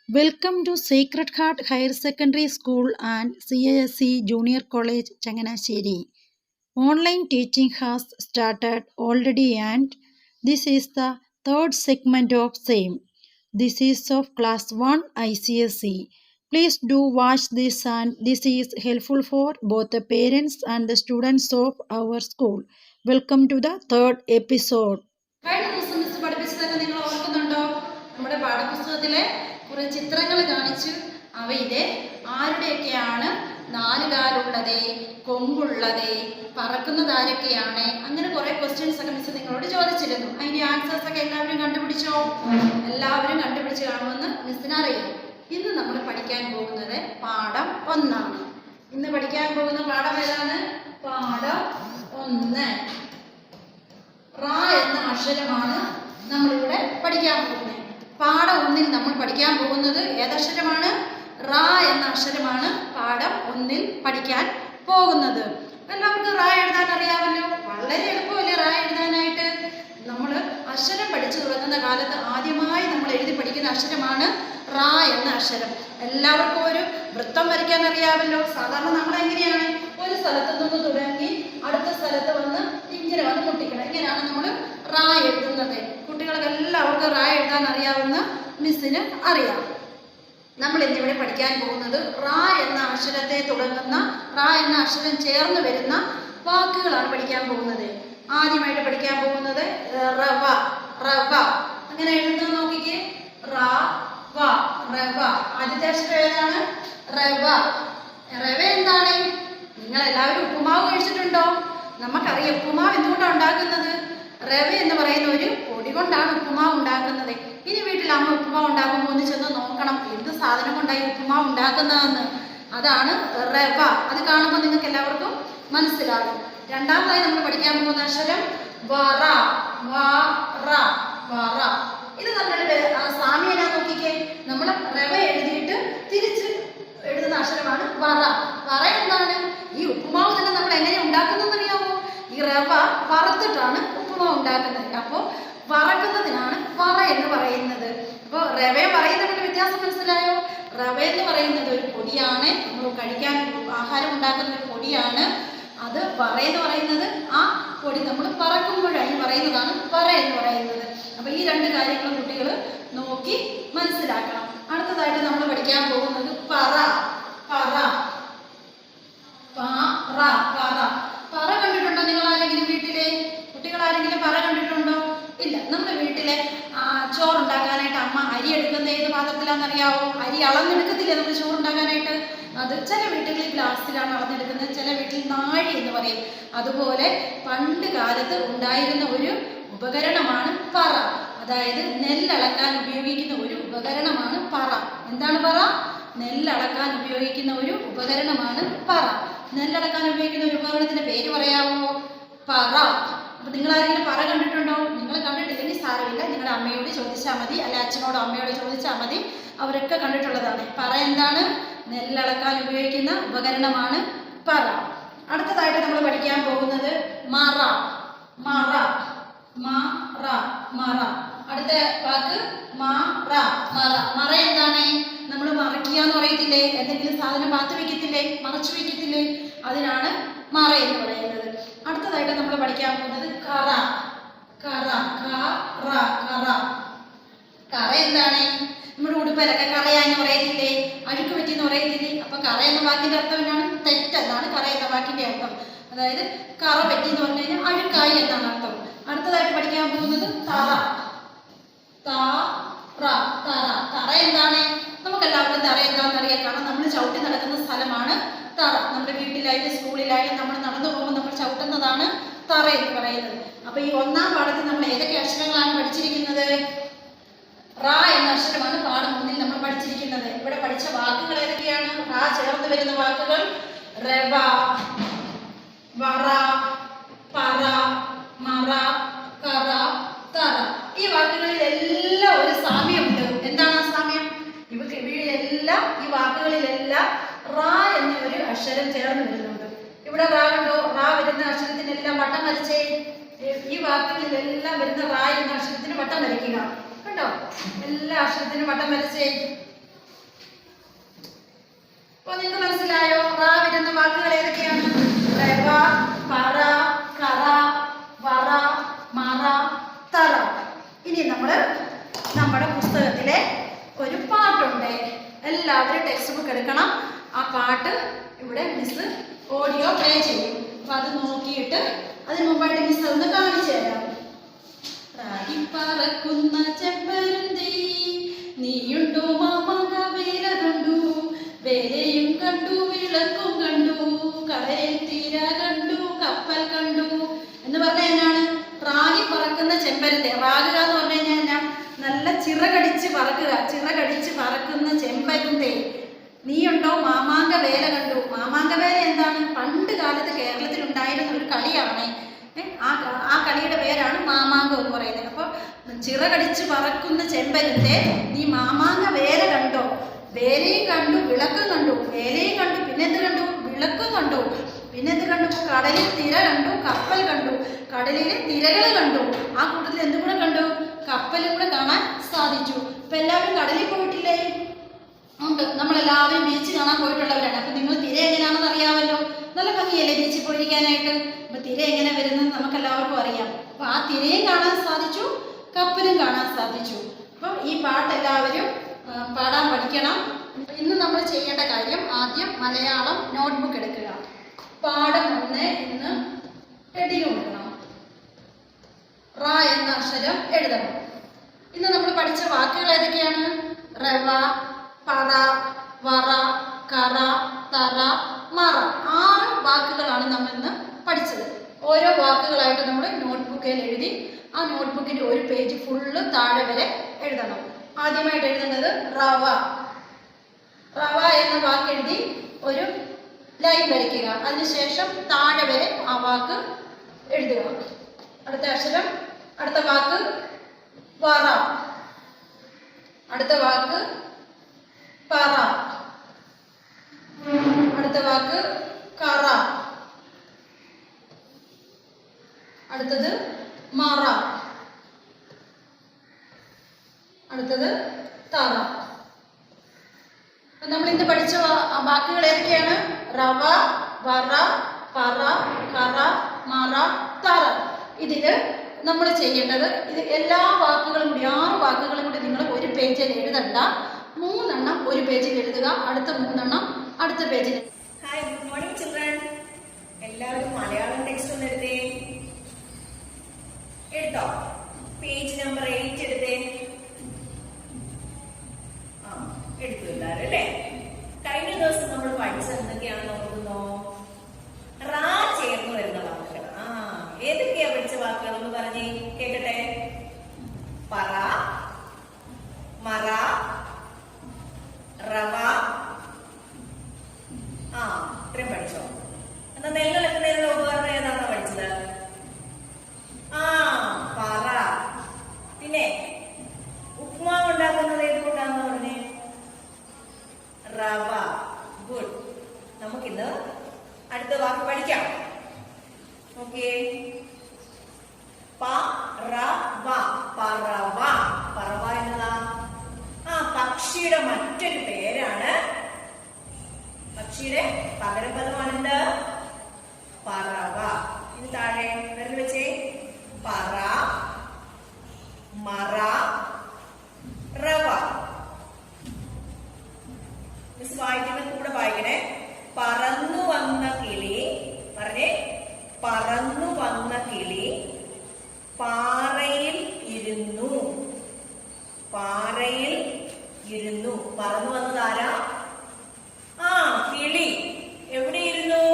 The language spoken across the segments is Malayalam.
Welcome to Sacred Heart Higher Secondary School and CASC Junior College, Changanasheri. Online teaching has started already and this is the third segment of same. This is of class 1 ICSE. Please do watch this and this is helpful for both the parents and the students of our school. Welcome to the third episode. നമ്മുടെ പാഠപുസ്തകത്തിലെ കുറെ ചിത്രങ്ങൾ കാണിച്ചു അവയിലെ ആരുടെയൊക്കെയാണ് നാലുകാലുള്ളത്, കൊമ്പുള്ളത്, പറക്കുന്നത് ആരൊക്കെയാണ്, അങ്ങനെ കുറെ ക്വസ്റ്റ്യൻസ് ഒക്കെ മിസ് നിങ്ങളോട് ചോദിച്ചിരുന്നു. അതിന്റെ ആൻസേഴ്സ് ഒക്കെ എല്ലാവരും കണ്ടുപിടിച്ചോ? എല്ലാവരും കണ്ടുപിടിച്ച് കാണുമെന്ന് മിസ്സിന് അറിയാം. ഇന്ന് നമ്മൾ പഠിക്കാൻ പോകുന്നത് പാഠം 1 ഇന്ന് പഠിക്കാൻ പോകുന്ന പാഠം ഏതാണ്? പാഠം 1. റ എന്ന അക്ഷരമാണ് നമ്മളിവിടെ പഠിക്കാൻ പോകുന്നത്. പാഠം 1 നമ്മൾ പഠിക്കാൻ പോകുന്നത് ഏതക്ഷരമാണ്? റ എന്ന അക്ഷരമാണ് പാഠം 1 പഠിക്കാൻ പോകുന്നത്. എല്ലാവർക്കും റ എഴുതാൻ അറിയാമല്ലോ. വളരെ എളുപ്പമല്ലേ റ എഴുതാനായിട്ട്? നമ്മൾ അക്ഷരം പഠിച്ചു തുടങ്ങുന്ന കാലത്ത് ആദ്യമായി നമ്മൾ എഴുതി പഠിക്കുന്ന അക്ഷരമാണ് റ എന്ന അക്ഷരം. എല്ലാവർക്കും ഒരു വൃത്തം വരയ്ക്കാൻ അറിയാമല്ലോ. സാധാരണ നമ്മൾ എങ്ങനെയാണ് ഒരു സ്ഥലത്ത് നിന്ന് തുടങ്ങി അടുത്ത സ്ഥലത്ത് വന്ന് ഇങ്ങനെ വന്ന് മുട്ടിക്കണം. ഇങ്ങനെയാണ് നമ്മൾ റ എഴുതുന്നത്. കുട്ടികൾക്ക് എല്ലാവർക്കും റ എഴുതാൻ അറിയാവുന്ന മിസ്സിന് അറിയാം. നമ്മൾ ഇന്നിവിടെ പഠിക്കാൻ പോകുന്നത് റ എന്ന അക്ഷരത്തെ തുടങ്ങുന്ന, റ എന്ന അക്ഷരം ചേർന്ന് വരുന്ന വാക്കുകളാണ് പഠിക്കാൻ പോകുന്നത്. ആദ്യമായിട്ട് പഠിക്കാൻ പോകുന്നത് റവ. റവ അങ്ങനെ എഴുതുന്നത് നോക്കിക്കേ. റ വ, റവ. ആദ്യത്തെ അക്ഷരം ഏതാണ്? റവ. റവ എന്താണ്? നിങ്ങൾ എല്ലാവരും ഉപ്പുമാവ് കഴിച്ചിട്ടുണ്ടോ? നമുക്കറിയാം ഉപ്പുമാവ് എന്തുകൊണ്ടാണ് ഉണ്ടാക്കുന്നത്. റവ എന്ന് പറയുന്ന ഒരു പൊടി കൊണ്ടാണ് ഉപ്പുമാവ് ഉണ്ടാക്കുന്നത്. ഇനി വീട്ടിൽ അമ്മ ഉപ്പുമാവ് ഉണ്ടാക്കുമ്പോൾ ഒന്ന് ചെന്ന് നോക്കണം എന്ത് സാധനം കൊണ്ടായി ഉപ്പുമാവ് ഉണ്ടാക്കുന്നതെന്ന്. അതാണ് റവ. അത് കാണുമ്പോൾ നിങ്ങൾക്ക് എല്ലാവർക്കും മനസ്സിലാകും. രണ്ടാമതായി നമ്മൾ പഠിക്കാൻ പോകുന്ന അക്ഷരം വറ. വറ, വറ. ഇത് നമ്മളുടെ സാമ്യന നോക്കിക്കേ. നമ്മൾ റവ എഴുതിയിട്ട് തിരിച്ച് എഴുതുന്ന അക്ഷരമാണ് വറ. വറ എന്താണ്? ഈ ഉപ്പുമാവ് തന്നെ നമ്മൾ എങ്ങനെ ഉണ്ടാക്കുന്നതെന്ന് അറിയാമോ? ഈ റവ വറുത്തിട്ടാണ് ഉപ്പുമാവ് ഉണ്ടാക്കുന്നത്. അപ്പോൾ വറക്കുന്നതിനാണ് വറ എന്ന് പറയുന്നത്. അപ്പോൾ റവ പറയുന്നതിന്റെ വ്യത്യാസം മനസ്സിലായോ? റവ എന്ന് പറയുന്നത് ഒരു പൊടിയാണ്, നമ്മൾ കഴിക്കാൻ ആഹാരം ഉണ്ടാക്കുന്ന ഒരു പൊടിയാണ്. അത് വറ എന്ന് പറയുന്നത് ആ പൊടി നമ്മൾ പറക്കുമ്പോഴായി പറയുന്നതാണ് വറ എന്ന് പറയുന്നത്. അപ്പൊ ഈ രണ്ട് കാര്യങ്ങളും കുട്ടികൾ നോക്കി മനസ്സിലാക്കണം. അടുത്തതായിട്ട് നമ്മൾ പഠിക്കാൻ പോകുന്നത് പറ. പറ, പറ, പറ. പറ കണ്ടിട്ടുണ്ടോ നിങ്ങൾ ആരെങ്കിലും വീട്ടിലെ? കുട്ടികൾ ആരെങ്കിലും പറ കണ്ടിട്ടുണ്ടോ? ഇല്ല. നമ്മുടെ വീട്ടിലെ ചോറുണ്ടാക്കാനായിട്ട് അമ്മ അരി എടുക്കുന്ന ഏത് പാത്രത്തിലാണെന്നറിയാവോ? അരി അളന്നെടുക്കത്തില്ലേ നമ്മൾ ചോറുണ്ടാക്കാനായിട്ട്? അത് ചില വീട്ടുകളിൽ ഗ്ലാസ്സിലാണ് അളന്നെടുക്കുന്നത്, ചില വീട്ടിൽ നാഴി എന്ന് പറയും. അതുപോലെ പണ്ട് കാലത്ത് ഉണ്ടായിരുന്ന ഒരു ഉപകരണമാണ് പറ. അതായത് നെല്ലളക്കാൻ ഉപയോഗിക്കുന്ന ഒരു ഉപകരണമാണ് പറ. എന്താണ് പറ? നെല്ലളക്കാൻ ഉപയോഗിക്കുന്ന ഒരു ഉപകരണമാണ് പറ. നെല്ലളക്കാൻ ഉപയോഗിക്കുന്ന ഒരു ഉപകരണത്തിന്റെ പേര് പറയാമോ? പറ. അപ്പൊ നിങ്ങൾ ആരെങ്കിലും പറ കണ്ടിട്ടുണ്ടോ? നിങ്ങൾ കണ്ടിട്ടില്ലെങ്കിൽ സാരമില്ല, നിങ്ങളുടെ അമ്മയോട് ചോദിച്ചാൽ മതി, അല്ലെ അച്ഛനോടോ അമ്മയോട് ചോദിച്ചാൽ മതി. അവരൊക്കെ കണ്ടിട്ടുള്ളതാണ്. പറ എന്താണ്? നെല്ലളക്കാൻ ഉപയോഗിക്കുന്ന ഉപകരണമാണ് പറ. അടുത്തതായിട്ട് നമ്മൾ പഠിക്കാൻ പോകുന്നത് മറ. മറ, മറ, മറ. അടുത്ത വാക്ക് മറ. മറ. മറ എന്താണ്? നമ്മൾ മറയ്ക്കുക എന്ന് പറയത്തില്ലേ? എന്തെങ്കിലും സാധനം പാത്തു വെക്കത്തില്ലേ, മറച്ചു വെക്കത്തില്ലേ? അതിനാണ് മറ എന്ന് പറയുന്നത്. അടുത്തതായിട്ട് നമ്മൾ പഠിക്കാൻ പോകുന്നത് കറ. കറ, കറ, കറ. കറ എന്താണ്? നമ്മുടെ ഉടുപ്പിലൊക്കെ കറയാന്ന് പറയത്തില്ലേ, അഴുക്ക് പറ്റിയെന്ന് പറയത്തില്ലേ? അപ്പൊ കറ എന്ന വാക്കിന്റെ അർത്ഥം എന്നാണ്? തെറ്റെന്നാണ് കറ എന്ന വാക്കിന്റെ അർത്ഥം. അതായത് കറ പറ്റി എന്ന് പറഞ്ഞു കഴിഞ്ഞാൽ അഴുക്കായി എന്നാണ് അർത്ഥം. അടുത്തതായിട്ട് പഠിക്കാൻ പോകുന്നത് തറ. തറ, തറ. തറ എന്താണ്? നമുക്കെല്ലാവർക്കും തറ എന്താണെന്ന് അറിയാം. കാരണം നമ്മൾ ചവിട്ടി നടക്കുന്ന സ്ഥലമാണ് തറ. നമ്മുടെ വീട്ടിലായാലും സ്കൂളിലായാലും നമ്മൾ നടന്നു പോകുമ്പോൾ നമ്മൾ ചവിട്ടുന്നതാണ് തറ എന്ന് പറയുന്നത്. അപ്പൊ ഈ 1ാം പാഠത്തിൽ നമ്മൾ ഏതൊക്കെ അക്ഷരങ്ങളാണ് പഠിച്ചിരിക്കുന്നത്? റ എന്ന അക്ഷരമാണ് പാഠം 1 നമ്മൾ പഠിച്ചിരിക്കുന്നത്. ഇവിടെ പഠിച്ച വാക്കുകൾ ഏതൊക്കെയാണ്? റ ചേർന്ന് വരുന്ന വാക്കുകൾ റവ, വറ, പറ, മറ, കറ, തറ. ഈ വാക്കുകളിലെല്ലാം ഒരു സാമ്യമുണ്ട്. എന്താണ് ആ സാമ്യം? ഇവയെല്ലാം, ഈ വാക്കുകളിലെല്ലാം റ എന്ന ഒരു അക്ഷരം ചേർന്ന് വരുന്നുണ്ട്. ഇവിടെ റ കണ്ടോ? റ വരുന്ന അക്ഷരത്തിനെല്ലാം വട്ടം വരച്ചേ. ഈ വാക്കുകളിലെല്ലാം വരുന്ന റ എന്ന അക്ഷരത്തിന് വട്ടം വരയ്ക്കുക. കണ്ടോ? എല്ലാ അക്ഷരത്തിനും വട്ടം വരച്ചേ. അപ്പൊ നിങ്ങൾക്ക് മനസ്സിലായോ? റാ വരുന്ന വാക്കുകൾ ഏതൊക്കെയാണ്? റവ, പറ, കറ, വറ, മറ, തറ. ഇനി നമ്മുടെ പുസ്തകത്തിലെ ഒരു പാട്ടുണ്ട്. എല്ലാവരും ടെക്സ്റ്റ് ബുക്ക് എടുക്കണം. ആ പാട്ട് ഇവിടെ മിസ് ഓഡിയോ പ്ലേ ചെയ്യും. അപ്പൊ അത് നോക്കിയിട്ട് അതിന് മുമ്പായിട്ട് മിസ് അതൊന്ന് കാണിച്ചു തരാം. പറക്കുന്ന ചെമ്പരുന്തേ നീയുണ്ടോ മാമാങ്ക വേല കണ്ടു, വേലയും കണ്ടു വിളക്കും കണ്ടു, കടലിൽ തീര കണ്ടു കപ്പൽ കണ്ടു എന്ന് പറഞ്ഞ എന്നാണ്? റാഗി പറക്കുന്ന ചെമ്പരുന്തേ. റാഗുക എന്ന് പറഞ്ഞു കഴിഞ്ഞാൽ എന്നാ? നല്ല ചിറകടിച്ച് പറക്കുക, ചിറകടിച്ച് പറക്കുന്ന ചെമ്പരുന്തേ നീയുണ്ടോ മാമാങ്ക വേല കണ്ടു. മാമാങ്ക വേല എന്താണ്? പണ്ട് കാലത്ത് കേരളത്തിൽ ഉണ്ടായിരുന്ന ഒരു കളിയാണ്. ആ കളിയുടെ പേരാണ് മാമാങ്കം എന്ന് പറയുന്നത്. അപ്പൊ ചിറകടിച്ച് പറക്കുന്ന ചെമ്പരുന്തേ നീ മാമാങ്ക വേല കണ്ടോ. വേലയും കണ്ടു വിളക്കും കണ്ടു. വേലയും കണ്ടു, പിന്നെന്ത് കണ്ടു? വിളക്കും കണ്ടു. പിന്നെന്ത് കണ്ടു? കടലിൽ തിര കണ്ടു, കപ്പൽ കണ്ടു. കടലിലെ തിരകൾ കണ്ടു. ആ കൂട്ടത്തിൽ എന്തും കൂടെ കണ്ടു? കപ്പലും കൂടെ കാണാൻ സാധിച്ചു. ഇപ്പൊ എല്ലാവരും കടലിൽ പോയിട്ടില്ലേ? ഉണ്ട്. നമ്മളെല്ലാവരും ബീച്ച് കാണാൻ പോയിട്ടുള്ളവരാണ്. അപ്പൊ നിങ്ങൾ തിര എങ്ങനെയാണെന്ന് അറിയാമല്ലോ. നല്ല ഭംഗിയല്ലേ ബീച്ചിൽ പോയിരിക്കാനായിട്ട്? അപ്പൊ തിര എങ്ങനെ വരുന്നത് നമുക്ക് എല്ലാവർക്കും അറിയാം. അപ്പൊ ആ തിരയും കാണാൻ സാധിച്ചു, കപ്പലും കാണാൻ സാധിച്ചു. അപ്പം ഈ പാട്ട് എല്ലാവരും പാടാൻ പഠിക്കണം. ഇന്ന് നമ്മൾ ചെയ്യേണ്ട കാര്യം ആദ്യം മലയാളം നോട്ട്ബുക്ക് എടുക്കുക. പാഠം 1 എന്ന് ഹെഡിങ് കൊടുക്കണം. റ എന്ന അക്ഷരം എഴുതണം. ഇന്ന് നമ്മൾ പഠിച്ച വാക്കുകൾ ഏതൊക്കെയാണ്? റവ, പറ, വറ, കറ, തറ, മറ. 6 വാക്കുകളാണ് നമ്മൾ ഇന്ന് പഠിച്ചത്. ഓരോ വാക്കുകളായിട്ട് നമ്മൾ നോട്ട്ബുക്കിൽ എഴുതി ആ നോട്ട്ബുക്കിന്റെ ഒരു പേജ് ഫുള്ള് താഴെ വരെ എഴുതണം. ആദ്യമായിട്ട് എഴുതേണ്ടത് റവ. റവ എന്ന വാക്ക് എഴുതി ഒരു ലൈൻ വരയ്ക്കുക. അതിനുശേഷം താഴെ വരെ ആ വാക്ക് എഴുതുക. അടുത്ത അക്ഷരം, അടുത്ത വാക്ക് വറ, അടുത്ത വാക്ക് പറ, അടുത്ത വാക്ക് കറ, അടുത്തത് മറ, അടുത്തത് തറ. നമ്മൾ ഇന്ന് പഠിച്ച വാക്കുകൾ ഏതൊക്കെയാണ്? റവ, വറ, പറ, കറ, മറ, തറ. ഇതില് നമ്മൾ ചെയ്യേണ്ടത് ഇത് എല്ലാ വാക്കുകളും കൂടി 6 വാക്കുകളും കൂടി നിങ്ങൾ ഒരു പേജിൽ എഴുതണ്ട. 3 എണ്ണം ഒരു പേജിൽ എഴുതുക. അടുത്ത 3 എണ്ണം അടുത്ത പേജിൽ. Hi, good morning children. എല്ലാവരും മലയാളം ടെക്സ്റ്റ് ഒന്ന് എടുത്തേ. എടുത്തോ? പേജ് നമ്പർ 8 എടുത്തേ. എടുത്തു എല്ലാവരും അല്ലേ? കഴിഞ്ഞ ദിവസം നമ്മൾ പഠിച്ചത് എന്തൊക്കെയാണെന്ന് ഓർക്കുന്നോ? റാ ചേർന്ന് വരുന്ന വാക്കുകൾ. ഏതൊക്കെയാ പഠിച്ച വാക്കുകൾ എന്ന് പറഞ്ഞേ കേക്കട്ടെ. പറ, മറ, റവ. ഇത്രയും പഠിച്ചോ? എന്നാ നെല്ലെടുക്കുന്നതിനുള്ള ഉപകരണം ഏതാണോ പഠിച്ചത്? പറ. പിന്നെ ഉപ്മാവ് ഉണ്ടാക്കുന്നത് ഏത് കൊണ്ടാണെന്ന് പറഞ്ഞേ? റവ. ഗുഡ്. നമുക്കിന്ന് അടുത്ത വാക്ക് പഠിക്കാം. ഓക്കെ. പറവ. പറവ. പറവ എന്നതാ? പക്ഷിയുടെ മറ്റൊരു പേരാണ്. പക്ഷിയുടെ പകരപദമാണെന്ത്? പറവ. ഇനി താഴെ വിരൽ വെച്ചേ. പറ, മറ, റവ. മിസ് വായിക്കുന്ന കൂടെ വായിക്കണേ. പറന്നു വന്ന കിളി. പറഞ്ഞേ. പറന്നു വന്ന കിളി പാറയിൽ ഇരുന്നു. പാറയിൽ ഇരുന്നു. പറന്നു വന്നതാരാ? കിളി. എവിടെ ഇരുന്നു?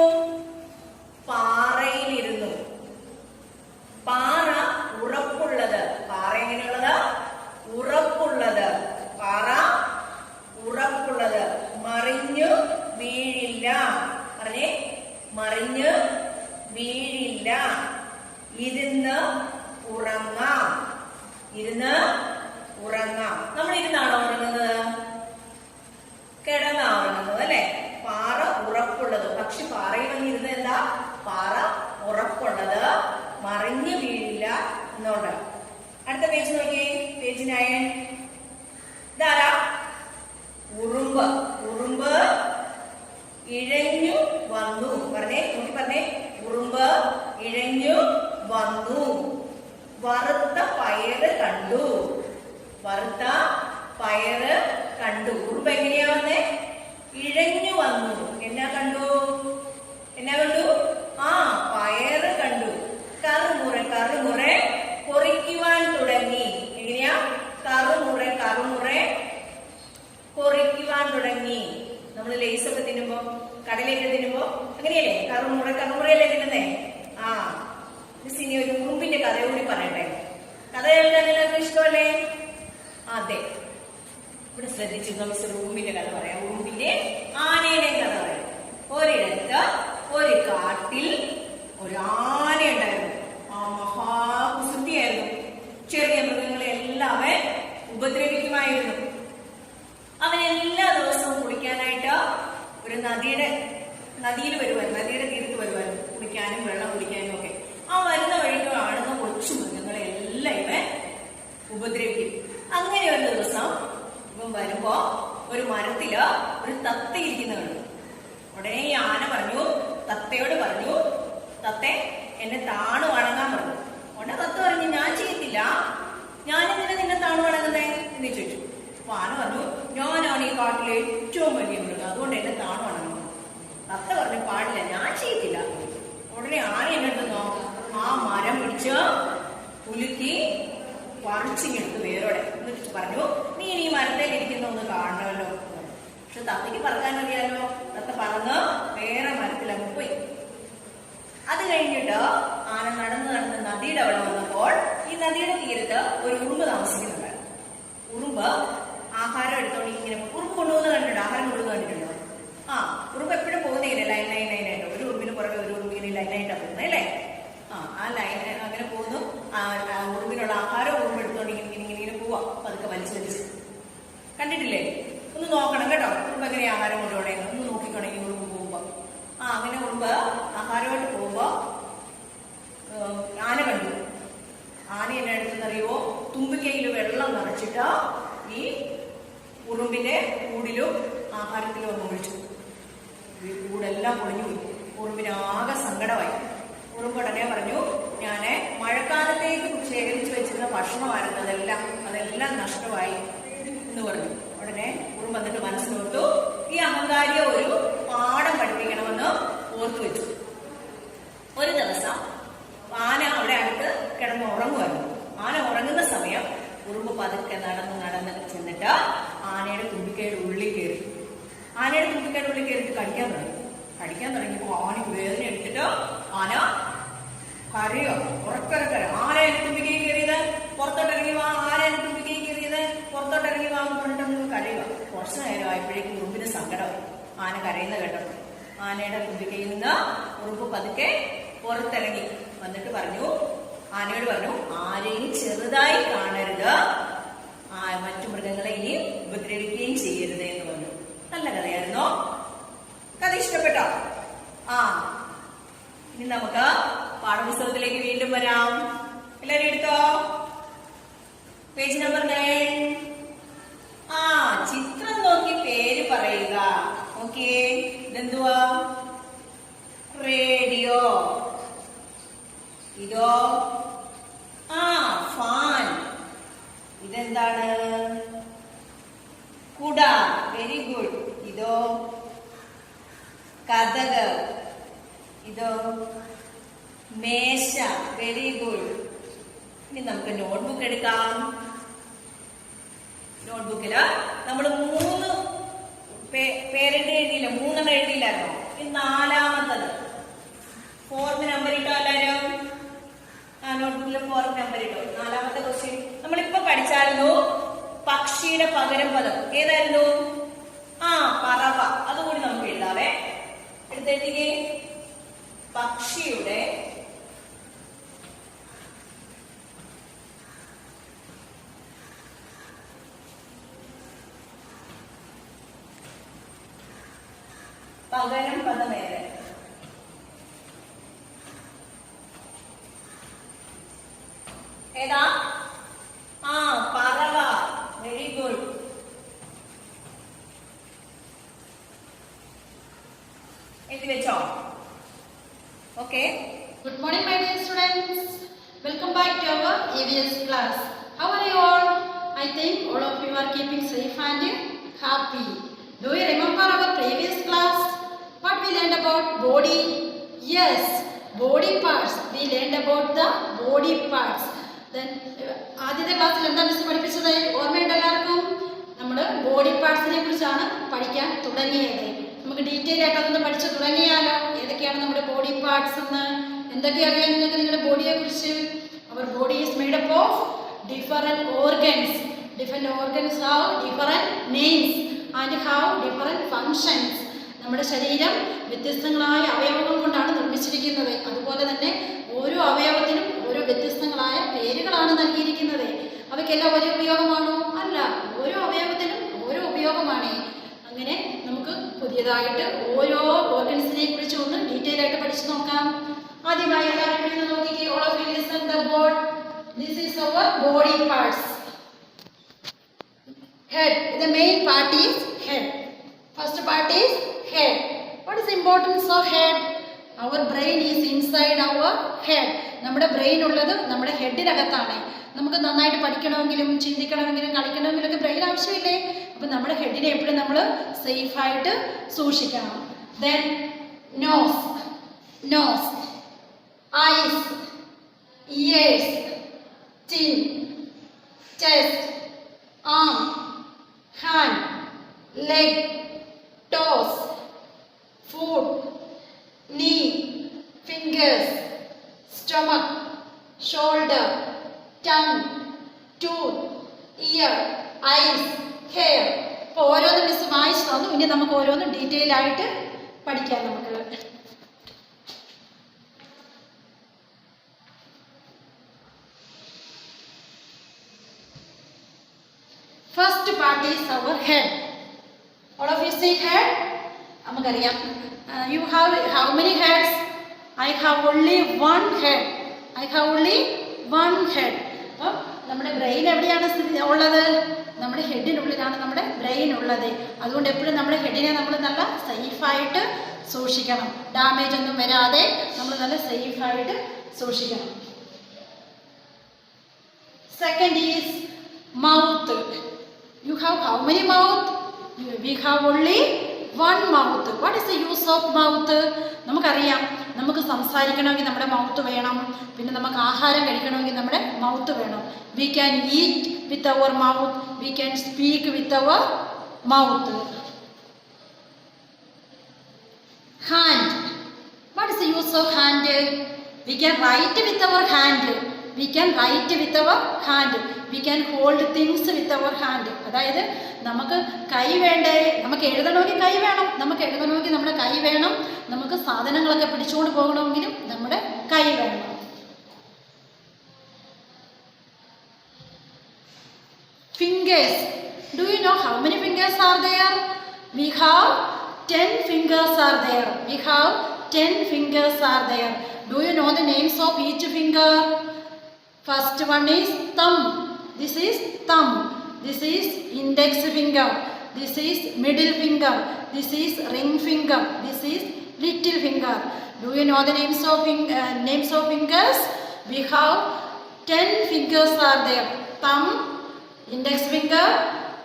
പാറയിൽ ഇരുന്നു. പാറ ഉറപ്പുള്ളത്. പാറ എങ്ങനെയുള്ളത്? ഉറപ്പുള്ളത്. പാറ ഉറപ്പുള്ളത്. മറിഞ്ഞു വീഴില്ല. പറഞ്ഞേ. മറിഞ്ഞു വീഴില്ല. ഇരുന്ന് ഉറങ്ങാം. ഇരുന്ന് ഉറങ്ങാം. നമ്മൾ ഇരുന്നാണോ ഉറങ്ങുന്നത്? കണ്ടു. ഉറുമ്പ് എങ്ങനെയാ വന്നേ? ഇഴഞ്ഞു വന്നു. എന്നാ കണ്ടു? ആ, പയറ് കണ്ടു. കറുമുറ കൊറിക്കുവാൻ തുടങ്ങി. എങ്ങനെയാ? കറുമുറ കൊറിക്കുവാൻ തുടങ്ങി. നമ്മൾ ലേസ് ഒക്കെ തിന്നുമ്പോ, കടലയൊക്കെ തിന്നുമ്പോ അങ്ങനെയല്ലേ? കറുമുറയല്ലേ തിന്നുന്നേ? ആ, മിസ് ഇനി ഒരു ഉറുമ്പിന്റെ കഥ കൂടി പറയട്ടെ. കഥ കേൾക്കാൻ എല്ലാവർക്കും ഇഷ്ടമല്ലേ? അതെ, ഇവിടെ ശ്രദ്ധിച്ചിരുന്നോ? മിസ് ഉറുമ്പിന്റെ കഥ പറയാം. ഉറുമ്പിന്റെ ആനയുടെ കഥ പറയാം. ഒരിടത്ത് ഒരു കാട്ടിൽ ഒരു ആന ഉണ്ടായിരുന്നു. ആ മഹാകുസൃതിയായിരുന്നു. ചെറിയ മൃഗങ്ങളെ എല്ലാം ഉപദ്രവിക്കുമായിരുന്നു. അവൻ എല്ലാ ദിവസവും കുളിക്കാനായിട്ട് ഒരു നദിയിൽ വരുവായിരുന്നു, നദിയുടെ തീരത്ത് വരുവായിരുന്നു, കുളിക്കാനും വെള്ളം കുടിക്കാനും ഒക്കെ. ആ വരുന്ന വഴിക്ക് കാണുന്ന കൊച്ചു മൃഗങ്ങളെ എല്ലാം ഇവൻ ഉപദ്രവിക്കും. അങ്ങനെ ഒരു ദിവസം ഇവൻ വരുമ്പോ ഒരു മരത്തില് ഒരു തത്ത ഇരിക്കുന്നതാണ്. ഉടനെ ഈ ആന തത്തയോട് പറഞ്ഞു, തത്തെ എന്നെ താണു വണങ്ങാൻ പറഞ്ഞു. ഉടനെ തത്ത പറഞ്ഞു, ഞാൻ ചെയ്യത്തില്ല, ഞാനെന്തിനാ നിന്നെ താണു വണങ്ങുന്നേ എന്ന് ചോദിച്ചു. അപ്പൊ ആന പറഞ്ഞു, ഞാനാണ് ഈ കാട്ടിലെ ഏറ്റവും വലിയ മൃഗം, അതുകൊണ്ട് എന്നെ താണു വണങ്ങണം. തത്ത പറഞ്ഞു, പാടില്ല, ഞാൻ ചെയ്യത്തില്ല. ഉടനെ ആന എന്നെടുത്തോ ആ മരം പിടിച്ച് കുലുക്കി പറിച്ചിങ്ങെടുത്ത് വേരോടെ എന്നിട്ട് പറഞ്ഞു, നീ ഈ മരത്തേൽ ഇരിക്കുന്ന ഒന്ന് കാണണമല്ലോ. പക്ഷെ തത്തയ്ക്ക് പറക്കാൻ അറിയാലോ. തത്ത പറന്ന് വേറെ മരത്തിൽ അങ്ങ് പോയി. അത് കഴിഞ്ഞിട്ട് ആന നടന്ന് നദിയുടെ അവിടെ വന്നപ്പോൾ ഈ നദിയുടെ തീരത്ത് ഒരു ഉറുമ്പ് താമസിക്കുന്നുണ്ട്. ഉറുമ്പ് ആഹാരം എടുത്തോണ്ട് ഇങ്ങനെ ഉറുമ്പ് കൊണ്ടുപോകുന്ന കണ്ടിട്ടുണ്ടോ? ആഹാരം കൊണ്ടുപോകുന്ന കണ്ടിട്ടുണ്ടോ? ആ, ഉറുമ്പ് എപ്പോഴും പോകുന്നില്ല ലൈനായിട്ട്. ഒരു ഉറുമ്പിന് പുറകെ ഒരു ഉറുമ്പിന് ലൈനായിട്ടാണ് പോകുന്നത് അല്ലേ? ആ ലൈൻ അങ്ങനെ പോകുന്നു. ഉറുമ്പിനുള്ള ആഹാരം ഉറുമ്പ് എടുത്തോണ്ട് ഇങ്ങനെ പോവാ, പതുക്കെ വലിച്ച് കണ്ടിട്ടില്ലേ? ഒന്ന് നോക്കണം കേട്ടോ, ഉറുമ്പ് എങ്ങനെ ആഹാരം കൊണ്ടുപോകണേ ഒന്ന് നോക്കിക്കോണെങ്കിൽ ഉറുമ്പ് പോകുമ്പോ. അങ്ങനെ ഉറുമ്പ് ആഹാരമായിട്ട് പോകുമ്പോ ആന കണ്ടു. ആന എന്നെ എടുത്തെന്നറിയുമോ? തുമ്പിക്കൈയിൽ വെള്ളം നിറച്ചിട്ട് ഈ ഉറുമ്പിന്റെ കൂടിലും ആഹാരത്തിലും ഒന്ന് ഒഴിച്ചു. ഈ കൂടെല്ലാം പൊളിഞ്ഞുപോയി. ഉറുമ്പിന് ആകെ സങ്കടമായി. ഉറുമ്പ് ഉടനെ പറഞ്ഞു, ഞാന് മഴക്കാലത്തേക്ക് ശേഖരിച്ചു വെച്ചിരുന്ന ഭക്ഷണമായിരുന്നു, അതെല്ലാം നഷ്ടമായി എന്ന് പറഞ്ഞു. ഉടനെ ഉറുമ്പ് വന്നിട്ട് മനസ്സിലോർത്തു, ഈ അഹങ്കാരിയെ ഒരു പാഠം പഠിപ്പിക്കണമെന്ന് ഓർത്തു വെച്ചു. ഒരു ദിവസം ആന അവിടെ അടുത്ത് കിടന്ന് ഉറങ്ങുമായിരുന്നു. ആന ഉറങ്ങുന്ന സമയം ഉറുമ്പ് പതുക്കെ നടന്ന് ചെന്നിട്ട് ആനയുടെ തുമ്പിക്കൈയുടെ ഉള്ളിൽ കയറി. ആനയുടെ തുമ്പിക്കൈയുടെ ഉള്ളിൽ കയറിയിട്ട് കടിക്കാൻ തുടങ്ങിയപ്പോ ആനയ്ക്ക് വേദന എടുത്തിട്ട് ആന കരയോ, ഉറക്കരക്കര. ആനയുടെ തുമ്പിക്കൈ കയറിയത് പുറത്തോട്ടിറങ്ങി വാ, ആനയുടെ തുമ്പിക്കൈ കയറിയത് പുറത്തോട്ടിറങ്ങി വാ പറഞ്ഞിട്ട് കരയുക. കുറച്ചു നേരം ആയപ്പോഴേക്കും ഉറുമ്പിന് സങ്കടമായി. ആന കരയുന്ന കേട്ടപ്പോൾ ആനയുടെ തുമ്പിക്കൈയിൽ നിന്ന് ഉറുമ്പ് പതുക്കെ പുറത്തിറങ്ങി വന്നിട്ട് ആനയോട് പറഞ്ഞു, ആരെയും ചെറുതായി കാണരുത്, മറ്റു മൃഗങ്ങളെ ഇനി ഉപദ്രവിക്കുകയും ചെയ്യരുത് എന്ന് പറഞ്ഞു. നല്ല കഥയായിരുന്നോ? കഥ ഇഷ്ടപ്പെട്ടോ? ഇനി നമുക്ക് പാഠപുസ്തകത്തിലേക്ക് വീണ്ടും വരാം. എല്ലാവരും എടുത്തോ? Page number 9. ചിത്രം നോക്കി പേര് പറയുക. ഓക്കേ, ഇതെന്തുവാ? റേഡിയോ. ഇതോ? ഫാൻ. ഇതെന്താണ്? കുട. Very good. ഇതോ? കതക്. ഇതോ? മേശ. Very good. ഇനി നമുക്ക് നോട്ട്ബുക്ക് എടുക്കാം. നോട്ട്ബുക്കില് നമ്മൾ 3 പേരെണ്ണം എഴുതിയില്ല, 3 എഴുതിയില്ലായിരുന്നോ? ഈ 4ാമത്തത് 4th നമ്പർ ഇട്ടോ എല്ലാവരും? നോട്ട്ബുക്കിൽ 4th നമ്പർ ഇട്ടോ. 4ാമത്തെ ക്വസ്റ്റ്യൻ നമ്മളിപ്പോ പഠിച്ചായിരുന്നു. പക്ഷിയുടെ പകരം പദം ഏതായിരുന്നു? പറവ. അതുകൂടി നമുക്ക് എഴുതാവേ. എടുത്തെഴുതിക്കേ. പക്ഷിയുടെ പകരം പദം ഏത്? ഏതാ? പറവ. Very good. എഴുതി വെച്ചോ? Okay. Good morning, my dear students. Welcome back to our EVS class. How are you all? I think all of you are keeping safe and happy. Do you remember our previous class? What we learned about body? Yes, body parts. We learned about the body parts. Then ആദ്യത്തെ ക്ലാസ്സിൽ എന്താ മിസ് പഠിപ്പിച്ചത്? ഓർമ്മയുണ്ട് എല്ലാവർക്കും? നമ്മൾ ബോഡി പാർട്സിനെ കുറിച്ചാണ് പഠിക്കാൻ തുടങ്ങിയത്. നമുക്ക് ഡീറ്റെയിൽ ആയിട്ട് അതൊന്ന് പഠിച്ചു തുടങ്ങിയാലോ? ഏതൊക്കെയാണ് നമ്മുടെ ബോഡി പാർട്സ് എന്ന്? എന്തൊക്കെയാണ് അറിയാം നിങ്ങൾക്ക് നിങ്ങളുടെ ബോഡിയെ കുറിച്ച്? Our body is made up of different organs. Different organs have different names and have different functions. നമ്മുടെ ശരീരം വ്യത്യസ്തങ്ങളായ അവയവങ്ങൾ കൊണ്ടാണ് നിർമ്മിച്ചിരിക്കുന്നത്. അതുപോലെ തന്നെ ഓരോ അവയവത്തിനും ഓരോ വ്യത്യസ്തങ്ങളായ പേരുകളാണ് നൽകിയിരിക്കുന്നത്. അവയ്ക്കെല്ലാം ഒരേ ഉപയോഗമാണോ? അല്ല, ഓരോ അവയവത്തിനും ഓരോ ഉപയോഗമാണ്. അങ്ങനെ നമുക്ക് പുതിയതായിട്ട് ഓരോ ഓർഗൻസിനെ കുറിച്ച് ഒന്ന് ഡീറ്റെയിൽ ആയിട്ട് പഠിച്ചു നോക്കാം. ആദ്യമായി എല്ലാവരും ഇവിടെ നോക്കിക്കേ. All of you listen the board. This is our body parts. Head. The main part is head. First part is head. What is the importance of head? Our brain is inside our head. നമ്മുടെ ബ്രെയിൻ ഉള്ളത് നമ്മുടെ ഹെഡിനകത്താണ്. നമുക്ക് നന്നായിട്ട് പഠിക്കണമെങ്കിലും ചിന്തിക്കണമെങ്കിലും കളിക്കണമെങ്കിലും ഒക്കെ ബ്രെയിൻ ആവശ്യമില്ലേ? അപ്പം നമ്മുടെ ഹെഡിനെ എപ്പോഴും നമ്മൾ സേഫായിട്ട് സൂക്ഷിക്കണം. Then nose, nose, eyes, ears, chin, chest, arm, hand, leg, toes, foot, knee, fingers, stomach, shoulder, tongue, tooth, ear, eyes, hair. അപ്പോൾ ഓരോന്ന് മിസ് വായിച്ചു തന്നു. ഇനി നമുക്ക് ഓരോന്ന് ഡീറ്റെയിൽ ആയിട്ട് പഠിക്കാം. നമുക്ക് first part is our head. All of you see head? നമുക്കറിയാം. You have how many heads? I have only one head. I have only one head. അപ്പോൾ നമ്മുടെ ബ്രെയിൻ എവിടെയാണ് ഉള്ളത്? നമ്മുടെ ഹെഡിനുള്ളിലാണ് നമ്മുടെ ബ്രെയിൻ ഉള്ളത്. അതുകൊണ്ട് എപ്പോഴും നമ്മുടെ ഹെഡിനെ നമ്മൾ നല്ല സേഫായിട്ട് സൂക്ഷിക്കണം. ഡാമേജ് ഒന്നും വരാതെ നമ്മൾ നല്ല സേഫായിട്ട് സൂക്ഷിക്കണം. Second is mouth. You have how many mouth? We have only one mouth. What is the use of mouth? നമുക്കറിയാം, നമുക്ക് സംസാരിക്കണമെങ്കിൽ നമ്മുടെ മൗത്ത് വേണം. പിന്നെ നമുക്ക് ആഹാരം കഴിക്കണമെങ്കിൽ നമ്മുടെ മൗത്ത് വേണം. We can eat with our mouth. We can speak with our mouth. Hand. What is the use of hand? We can write with our hand. We can write with our hand. We can hold things with our hand. അതായത് നമുക്ക് കൈ വേണ്ടേ? നമുക്ക് എഴുതണമെങ്കിൽ കൈ വേണം. നമുക്ക് എഴുതണമെങ്കിൽ നമ്മുടെ കൈ വേണം. നമുക്ക് സാധനങ്ങളൊക്കെ പിടിച്ചുകൊണ്ട് പോകണമെങ്കിലും നമ്മുടെ കൈ വേണം. Fingers. Do you know how many fingers are there? We have 10 fingers are there. We have 10 fingers are there. Do you know the names of each finger? First one is thumb. This is thumb. This is index finger. This is middle finger. This is ring finger. This is little finger. Do you know the names of fingers? We have 10 fingers are there. Thumb, index finger,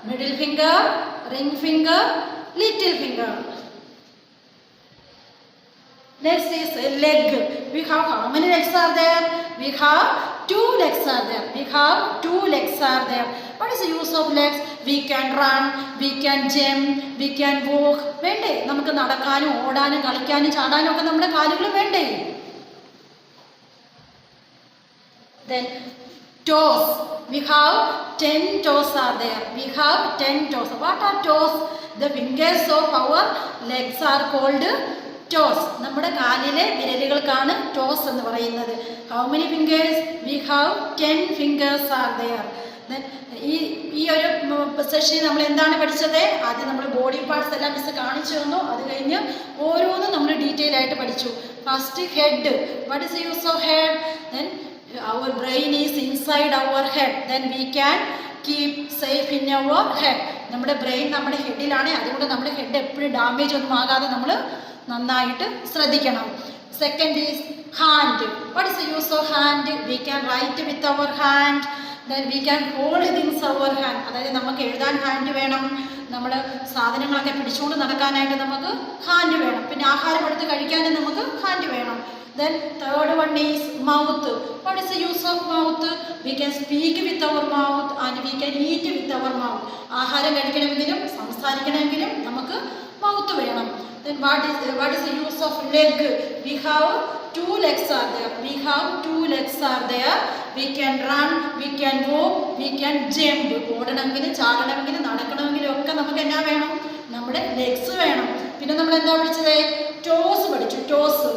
middle finger, ring finger, little finger. Next is leg. We have how many legs are there? We have 2 legs are there. We have 2 legs are there. What is the use of legs? We can run, we can jump, we can walk. വേണ്ടേ? നമുക്ക് നടക്കാനും ഓടാനും കളിക്കാനും ചാടാനും ഒക്കെ നമ്മുടെ കാലുകൾ വേണ്ടേ? Then toes. We have 10 toes are there. We have 10 toes. What are toes? The fingers of our legs are called toes. നമ്മുടെ കാലിലെ വിരലുകൾക്കാണ് toes എന്ന് പറയുന്നത്. How many fingers? We have 10 fingers are there. Then ഈ ഒരു സെഷനിൽ നമ്മൾ എന്താണ് പഠിച്ചത്? ആദ്യം നമ്മൾ ബോഡി പാർട്സ് എല്ലാം മിസ് കാണിച്ചു തന്നു. അത് കഴിഞ്ഞ് ഓരോന്നും നമ്മൾ ഡീറ്റെയിൽ ആയിട്ട് പഠിച്ചു. First head. What is the use of head? Then our brain is inside our head. Then we can keep safe in our head. നമ്മുടെ ബ്രെയിൻ നമ്മുടെ ഹെഡിലാണ്. അതുകൊണ്ട് നമ്മുടെ ഹെഡ് എപ്പോഴും ഡാമേജ് ഒന്നും ആകാതെ നമ്മൾ നന്നായിട്ട് ശ്രദ്ധിക്കണം. Second is hand. What is the use of hand? We can write with our hand. Then we can hold things our hand, അതായത് നമുക്ക് എഴുതാൻ ഹാൻഡ് വേണം, നമ്മൾ സാധനങ്ങളൊക്കെ പിടിച്ചുകൊണ്ട് നടക്കാനായിട്ട് നമുക്ക് ഹാൻഡ് വേണം, പിന്നെ ആഹാരം എടുത്ത് കഴിക്കാനും നമുക്ക് ഹാൻഡ് വേണം. Then third one is mouth. What is the use of mouth? We can speak with our mouth and we can eat with our mouth. ആഹാരം കഴിക്കണമെങ്കിലും സംസാരിക്കണമെങ്കിലും നമുക്ക് മൗത്ത് വേണം. Then what is the use of leg? We have two legs are there. We have two legs are there. We can run, we can walk, we can jump. ഓടണമെങ്കിലും ചാടണമെങ്കിലും നടക്കണമെങ്കിലും ഒക്കെ നമുക്ക് എന്നാ വേണം? നമ്മുടെ ലെഗ്സ് വേണം. പിന്നെ നമ്മൾ എന്താ പഠിച്ചത്? ടോസ് പഠിച്ചു. Toss.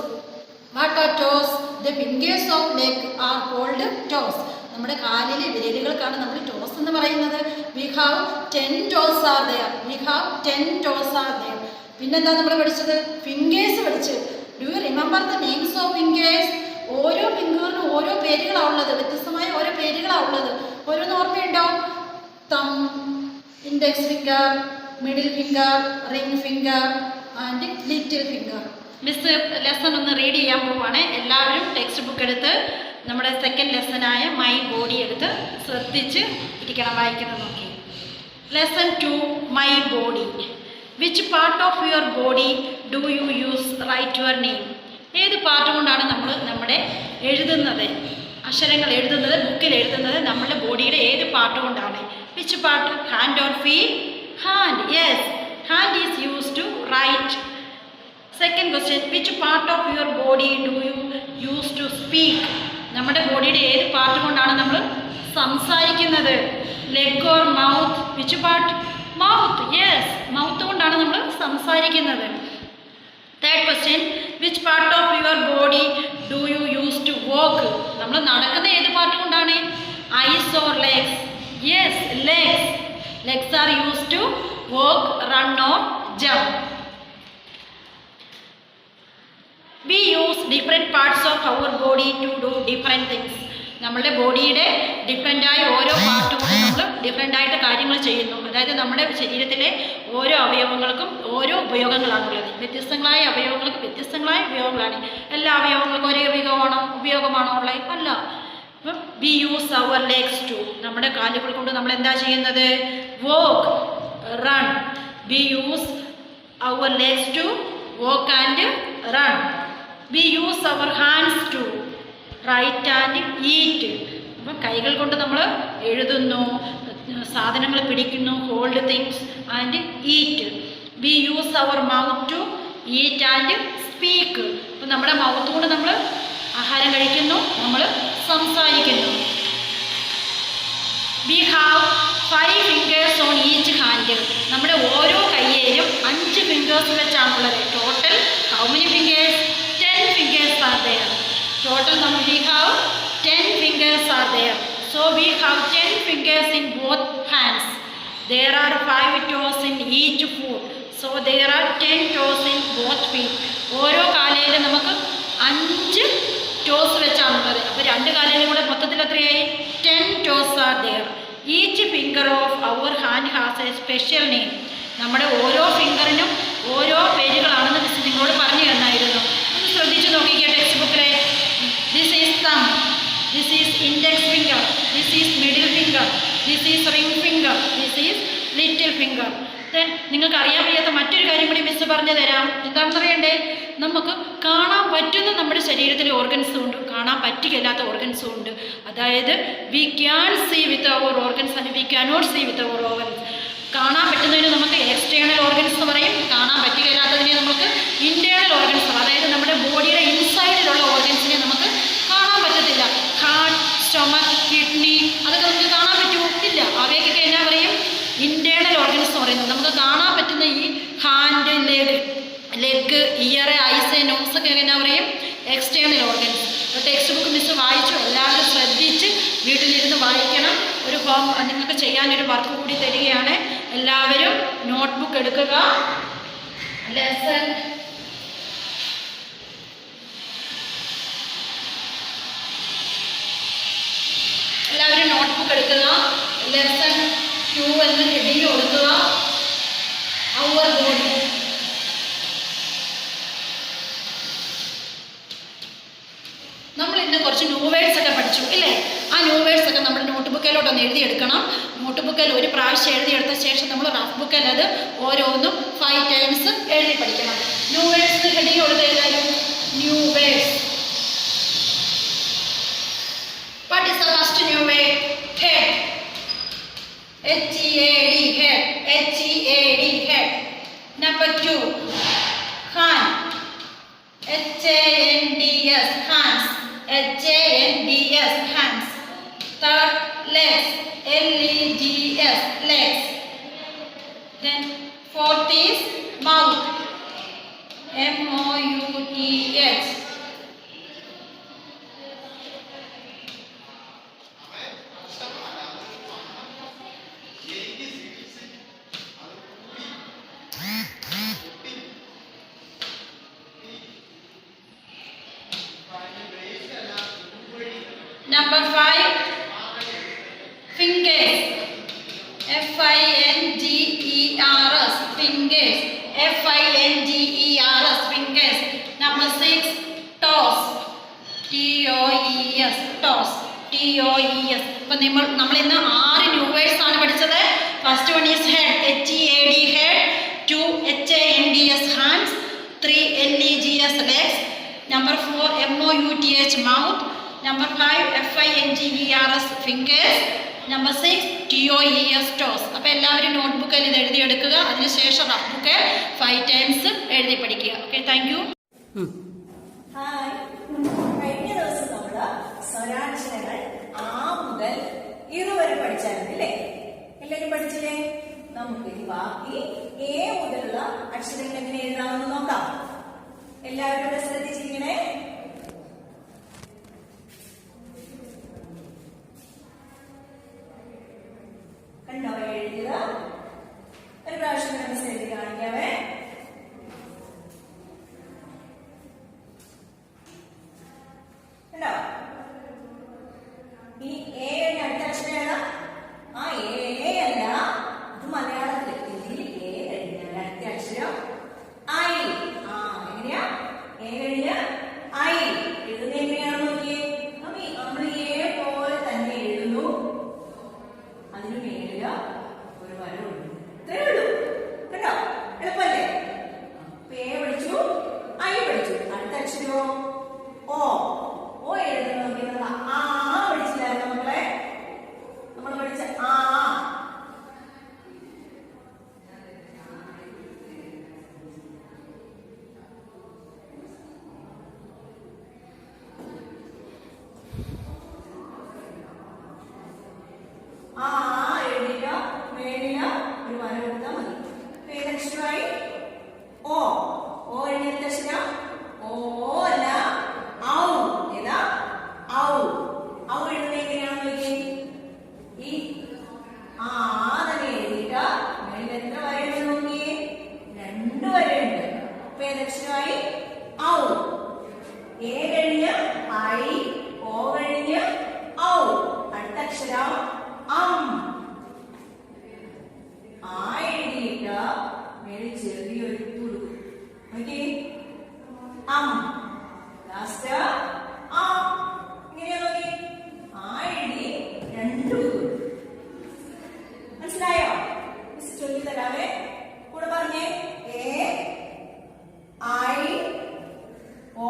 What are toes? The fingers of leg are called toes. നമ്മുടെ കാലിലെ വിരലുകൾക്കാണ് നമ്മൾ ടോസ് എന്ന് പറയുന്നത്. We have 10 toes are there. We have 10 toes are there. പിന്നെന്താ നമ്മൾ പഠിച്ചത്? ഫിംഗേഴ്സ് പഠിച്ചു. Do you remember the names of fingers? ഓരോ ഫിംഗറിനും ഓരോ പേരുകളാണ് ഉള്ളത്, വ്യത്യസ്തമായ ഓരോ പേരുകളാണ് ഉള്ളത്. ഓരോന്ന് ഓർമ്മയുണ്ടോ? തം, index finger, middle finger, ring finger and little finger. Miss lesson ഒന്ന് റീഡ് ചെയ്യാൻ പോവുകയാണ്. എല്ലാവരും ടെക്സ്റ്റ് ബുക്ക് എടുത്ത് നമ്മുടെ സെക്കൻഡ് ലെസനായ മൈ ബോഡി എടുത്ത് ശ്രദ്ധിച്ച് ഇരിക്കണം, വായിക്കുന്നത് നോക്കി. Lesson 2 my body. Which part of your body do you use write your name? ഏത് പാർട്ട് കൊണ്ടാണ് നമ്മൾ നമ്മുടെ എഴുതുന്നത്, അക്ഷരങ്ങൾ എഴുതുന്നത്, ബുക്കിൽ എഴുതുന്നത് നമ്മുടെ ബോഡിയുടെ ഏത് പാർട്ട് കൊണ്ടാണ്? Which part? Hand or feet? Hand. Yes, hand is use to write. Second question, which part of your body do you use to speak? നമ്മുടെ ബോഡിയുടെ ഏത് പാർട്ട് കൊണ്ടാണ് നമ്മൾ സംസാരിക്കുന്നത്? Leg or mouth? Which part? Mouth. Yes, mouth കൊണ്ടാണ് നമ്മൾ സംസാരിക്കുന്നത്. Third question, which part of your body do you use to walk? നമ്മൾ നടക്കുന്ന ഏത് പാർട്ട് കൊണ്ടാണ്? Eyes or legs? Yes, legs. Legs R use to walk, run or jump. We use different parts of our body to do different things. നമ്മളുടെ ബോഡിയുടെ ഡിഫറെൻ്റായ ഓരോ പാർട്ട് കൊണ്ട് നമ്മൾ ഡിഫറെൻ്റായിട്ട് കാര്യങ്ങൾ ചെയ്യുന്നു. അതായത് നമ്മുടെ ശരീരത്തിലെ ഓരോ അവയവങ്ങൾക്കും ഓരോ ഉപയോഗങ്ങളാണുള്ളത്. വ്യത്യസ്തങ്ങളായ അവയവങ്ങൾക്ക് വ്യത്യസ്തങ്ങളായ ഉപയോഗങ്ങളാണ്. എല്ലാ അവയവങ്ങൾക്കും ഒരേ ഉപയോഗമാണോ ഉള്ളത്? അല്ല. We use our legs to. നമ്മുടെ കാലുകൾ കൊണ്ട് നമ്മൾ എന്താ ചെയ്യുന്നത്? Walk, run. We use our legs to walk and run. We use our hands to write and eat. അപ്പം കൈകൾ കൊണ്ട് നമ്മൾ എഴുതുന്നു, സാധനങ്ങൾ പിടിക്കുന്നു, hold things and eat. We use our mouth to eat and speak. അപ്പം നമ്മുടെ മൗത്ത് കൊണ്ട് നമ്മൾ ആഹാരം കഴിക്കുന്നു, നമ്മൾ സംസാരിക്കുന്നു. We have 5 fingers on each hand. നമ്മുടെ ഓരോ കയ്യേലും 5 ഫിംഗേഴ്സ് വെച്ചാണുള്ളത്. Total how many fingers? 10 fingers are there. Total we have 10 fingers are there. So we have 10 fingers in both hands. There are 5 toes in each foot. So there are 10 toes in both feet. ഓരോ കാലയിലും നമുക്ക് 5 ടോസ് വെച്ചാണുള്ളത്. അപ്പോൾ 2 കാലയിലും കൂടെ മൊത്തത്തിൽ എത്രയായി? 10 toes are there. Each finger of our hand has a special name. നമ്മുടെ ഓരോ ഫിംഗറിനും ഓരോ പേരുകളാണെന്ന് മിസ് നിങ്ങളോട് പറഞ്ഞു തന്നായിരുന്നു. ഒന്ന് ശ്രദ്ധിച്ച് നോക്കിക്കേ ടെക്സ്റ്റ് ബുക്കിലെ. ദിസ് ഈസ് തം, this is index finger, this is middle finger, this is ring finger, this is little finger. Then നിങ്ങൾക്ക് അറിയാൻ വയ്യാത്ത മറ്റൊരു കാര്യം കൂടി മിസ് പറഞ്ഞു തരാം. എന്താണെന്ന് അറിയണ്ടേ? നമുക്ക് കാണാൻ പറ്റുന്ന നമ്മുടെ ശരീരത്തിലെ ഓർഗൻസും ഉണ്ട്, കാണാൻ പറ്റുകയില്ലാത്ത ഓർഗൻസും ഉണ്ട്. അതായത് we can see with our organs and we cannot see with our organs. കാണാൻ പറ്റുന്നതിന് നമുക്ക് എക്സ്റ്റേണൽ ഓർഗൻസ് എന്ന് പറയും, കാണാൻ പറ്റുകയില്ലാത്തതിനെ നമുക്ക് ഇൻറ്റേർണൽ ഓർഗൻസ്. അതായത് നമ്മുടെ ബോഡിയുടെ ഇൻസൈഡിലുള്ള ഓർഗൻസിനെ നമുക്ക് കാണാൻ പറ്റത്തില്ല. ഹാർട്ട്, സ്റ്റൊമക്ക്, കിഡ്നി, അതൊക്കെ നമുക്ക് കാണാൻ പറ്റുമോ? ഇല്ല. അവയൊക്കെ എന്നാ പറയും? ഇൻറ്റേർണൽ ഓർഗൻസ് എന്ന് പറയുന്നത്. നമുക്ക് കാണാൻ പറ്റുന്ന ഈ hand, leg, ear, eyes, nose ഒക്കെ എന്നാ പറയും? External organs. Textbook miss വായിച്ചു. എല്ലാവരും ശ്രദ്ധിച്ച് വീട്ടിലിരുന്ന് വായിക്കണം. ഒരു നിങ്ങൾക്ക് ചെയ്യാനൊരു വർക്ക് കൂടി തരികയാണ്. എല്ലാവരും നോട്ട്ബുക്ക് എടുക്കുക. ലെസൺ എല്ലാവരും നോട്ട്ബുക്ക് എടുക്കുക. ലെസൺ 2 എന്ന് ഹെഡിങ് കൊടുക്കുക. Our body. നമ്മൾ ഇന്ന് കുറച്ച് ന്യൂ വേർഡ്സ് ഒക്കെ പഠിച്ചു ഇല്ലേ? ആ ന്യൂ വേർഡ്സ് ഒക്കെ നമ്മൾ നോട്ട് ബുക്കിലോട്ടൊന്ന് എഴുതിയെടുക്കണം. നോട്ട് ബുക്കിൽ ഒരു പ്രാവശ്യം എഴുതിയെടുത്ത ശേഷം നമ്മൾ റഫ് ബുക്കിൽ അത് ഓരോന്നും 5 ടൈംസ് എഴുതി പഠിക്കണം. ന്യൂ വേർഡ്സ് ഹെഡിങ് കൊടുത്താലും new words. What is the first new word? Head. H-E-A-D, head. H-E-A-D, head. Number 2, hand. H-A-N-D-S, hands. H-A-N-D-S, hands. Third, legs. L-E-G-S, legs. Then fourth is mouth. M-O-U-T-H. Number 5, fingers. F-I-N-G-E-R-S, fingers. F-I-N-G-E-R-S, fingers. Number 6, toes. T-O-E-S, toes. T-O-E-S. അപ്പോൾ നമ്മൾ ഇന്ന് 6 ന്യൂ വേർഡ്സ് ആണ് പഠിച്ചത്. First one is head. H-E-A-D, head. 2, H-A-N-D-S, hands. 3, L-E-G-S, legs. Number 4, M-O-U-T-H, mouth. Number 5, F-I-N-G-E-R-S, fingers. Number 6, T-O-E-S, toes. അപ്പോൾ എല്ലാവരും നോട്ട്ബുക്കിൽ ഇത് എഴുതിയെടുക്കുക. അതിനുശേഷം റഫ് ബുക്ക് 5 ടൈംസ് എഴുതി പഠിക്കുക. Okay, thank you. ഹായ്. കഴിഞ്ഞ ദിവസം നമ്മള് സ്വരാക്ഷരങ്ങൾ ആ മുതൽ ഇതുവരെ പഠിച്ചായിരുന്നു അല്ലേ? എല്ലാവരും പഠിച്ചില്ലേ? നമുക്ക് ഇനി ബാക്കി എ മുതലുള്ള അക്ഷരങ്ങൾ എങ്ങനെ എഴുതാമെന്ന് നോക്കാം. എല്ലാവരും ഇവിടെ ശ്രദ്ധിച്ചിരിക്കണേ. കണ്ടോ എഴുതിയത്? ഒരു പ്രാവശ്യം നമുക്ക് എഴുതി കാണിക്കാവേ. കണ്ടോ? ഈ എ അടുത്ത അക്ഷരം ഏതാ? ആ എ അല്ല, ഇത് മലയാളത്തിൽ ഹിന്ദിയിൽ എ കഴിഞ്ഞാൽ അടുത്ത അക്ഷരം ഐ. ആ എങ്ങനെയാ? എ കഴിഞ്ഞ ഐ. എഴുതുന്നത് എങ്ങനെയാണെന്ന് നോക്കിയേ. നമ്മൾ എ പോലെ തന്നെ എഴുതുന്നു. അതിന് മേലില് ഒരു വര ഉണ്ട്. ഇത്രേ ഉള്ളൂ. കേട്ടോ? എളുപ്പല്ലേ? എ പഠിച്ചു, ഐ പഠിച്ചു. അടുത്ത അക്ഷരമോ ഓ. ഓ എഴുതുന്നത് നോക്കി. നമ്മൾ ആ പഠിച്ചില്ലായിരുന്നു മക്കളെ? നമ്മൾ പഠിച്ച ആ. ആ എഴുതിയ മേളില ഒരു വര കൊടുത്താൽ മതി. ഏതക്ഷരമായി? ഓ. ഓ എഴുതിയ അക്ഷരം ഓ അല്ല, ഔ. ഏതാ? ഔ. ഔ എഴുതുന്നത് എങ്ങനെയാണെന്ന് നോക്കി. ഈ ആ തന്നെ എഴുതിയിട്ട് മേളിൽ എത്ര വരയുണ്ട് നോക്കിയേ? 2 വരയുണ്ട്. അപ്പൊ ഏതക്ഷരമായി? ഔ. എ കഴിഞ്ഞ് ഐ, ഓ കഴിഞ്ഞ് ഔ. അടുത്ത അക്ഷരം ആ എഴുതിയിട്ട് മേളിൽ ചെറിയൊരു കൊടുക്കും. ഓക്കെ, ലാസ്റ്റ് ഇങ്ങനെയാ നോക്കി. ആ എഴുതി 2 മനസ്സിലായോ? ചൊല്ലി തരാവേ. കൂടെ പറഞ്ഞേ. എ ഐ ഓ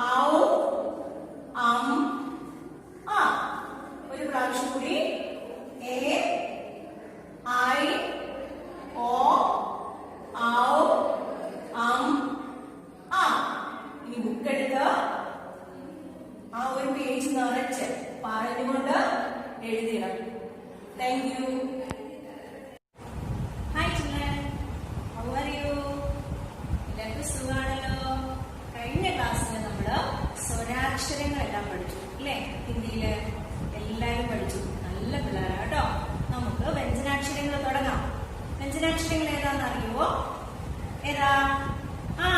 ഔ ആ. ഒരു പ്രാവശ്യം കൂടി. എ ഐ ഓ ഔ ആ. ഇനി ബുക്ക് എടുത്ത് ആ ഒരു പേജ് നിറച്ച് പറഞ്ഞുകൊണ്ട് എഴുതിയിടാം. Thank you. Hi children, how are you? എല്ലാവർക്കും സുഖാണല്ലോ? കഴിഞ്ഞ ക്ലാസ്സിൽ നമ്മള് സ്വരാക്ഷരങ്ങളെല്ലാം പഠിച്ചു അല്ലേ? ഹിന്ദിയില് എല്ലാവരും പഠിച്ചു. നല്ല പിള്ളേരാ കേട്ടോ. നമുക്ക് വ്യഞ്ജനാക്ഷരങ്ങൾ തുടങ്ങാം. വ്യഞ്ജനാക്ഷരങ്ങൾ ഏതാണെന്ന് അറിയുമോ? ഏതാ? ആ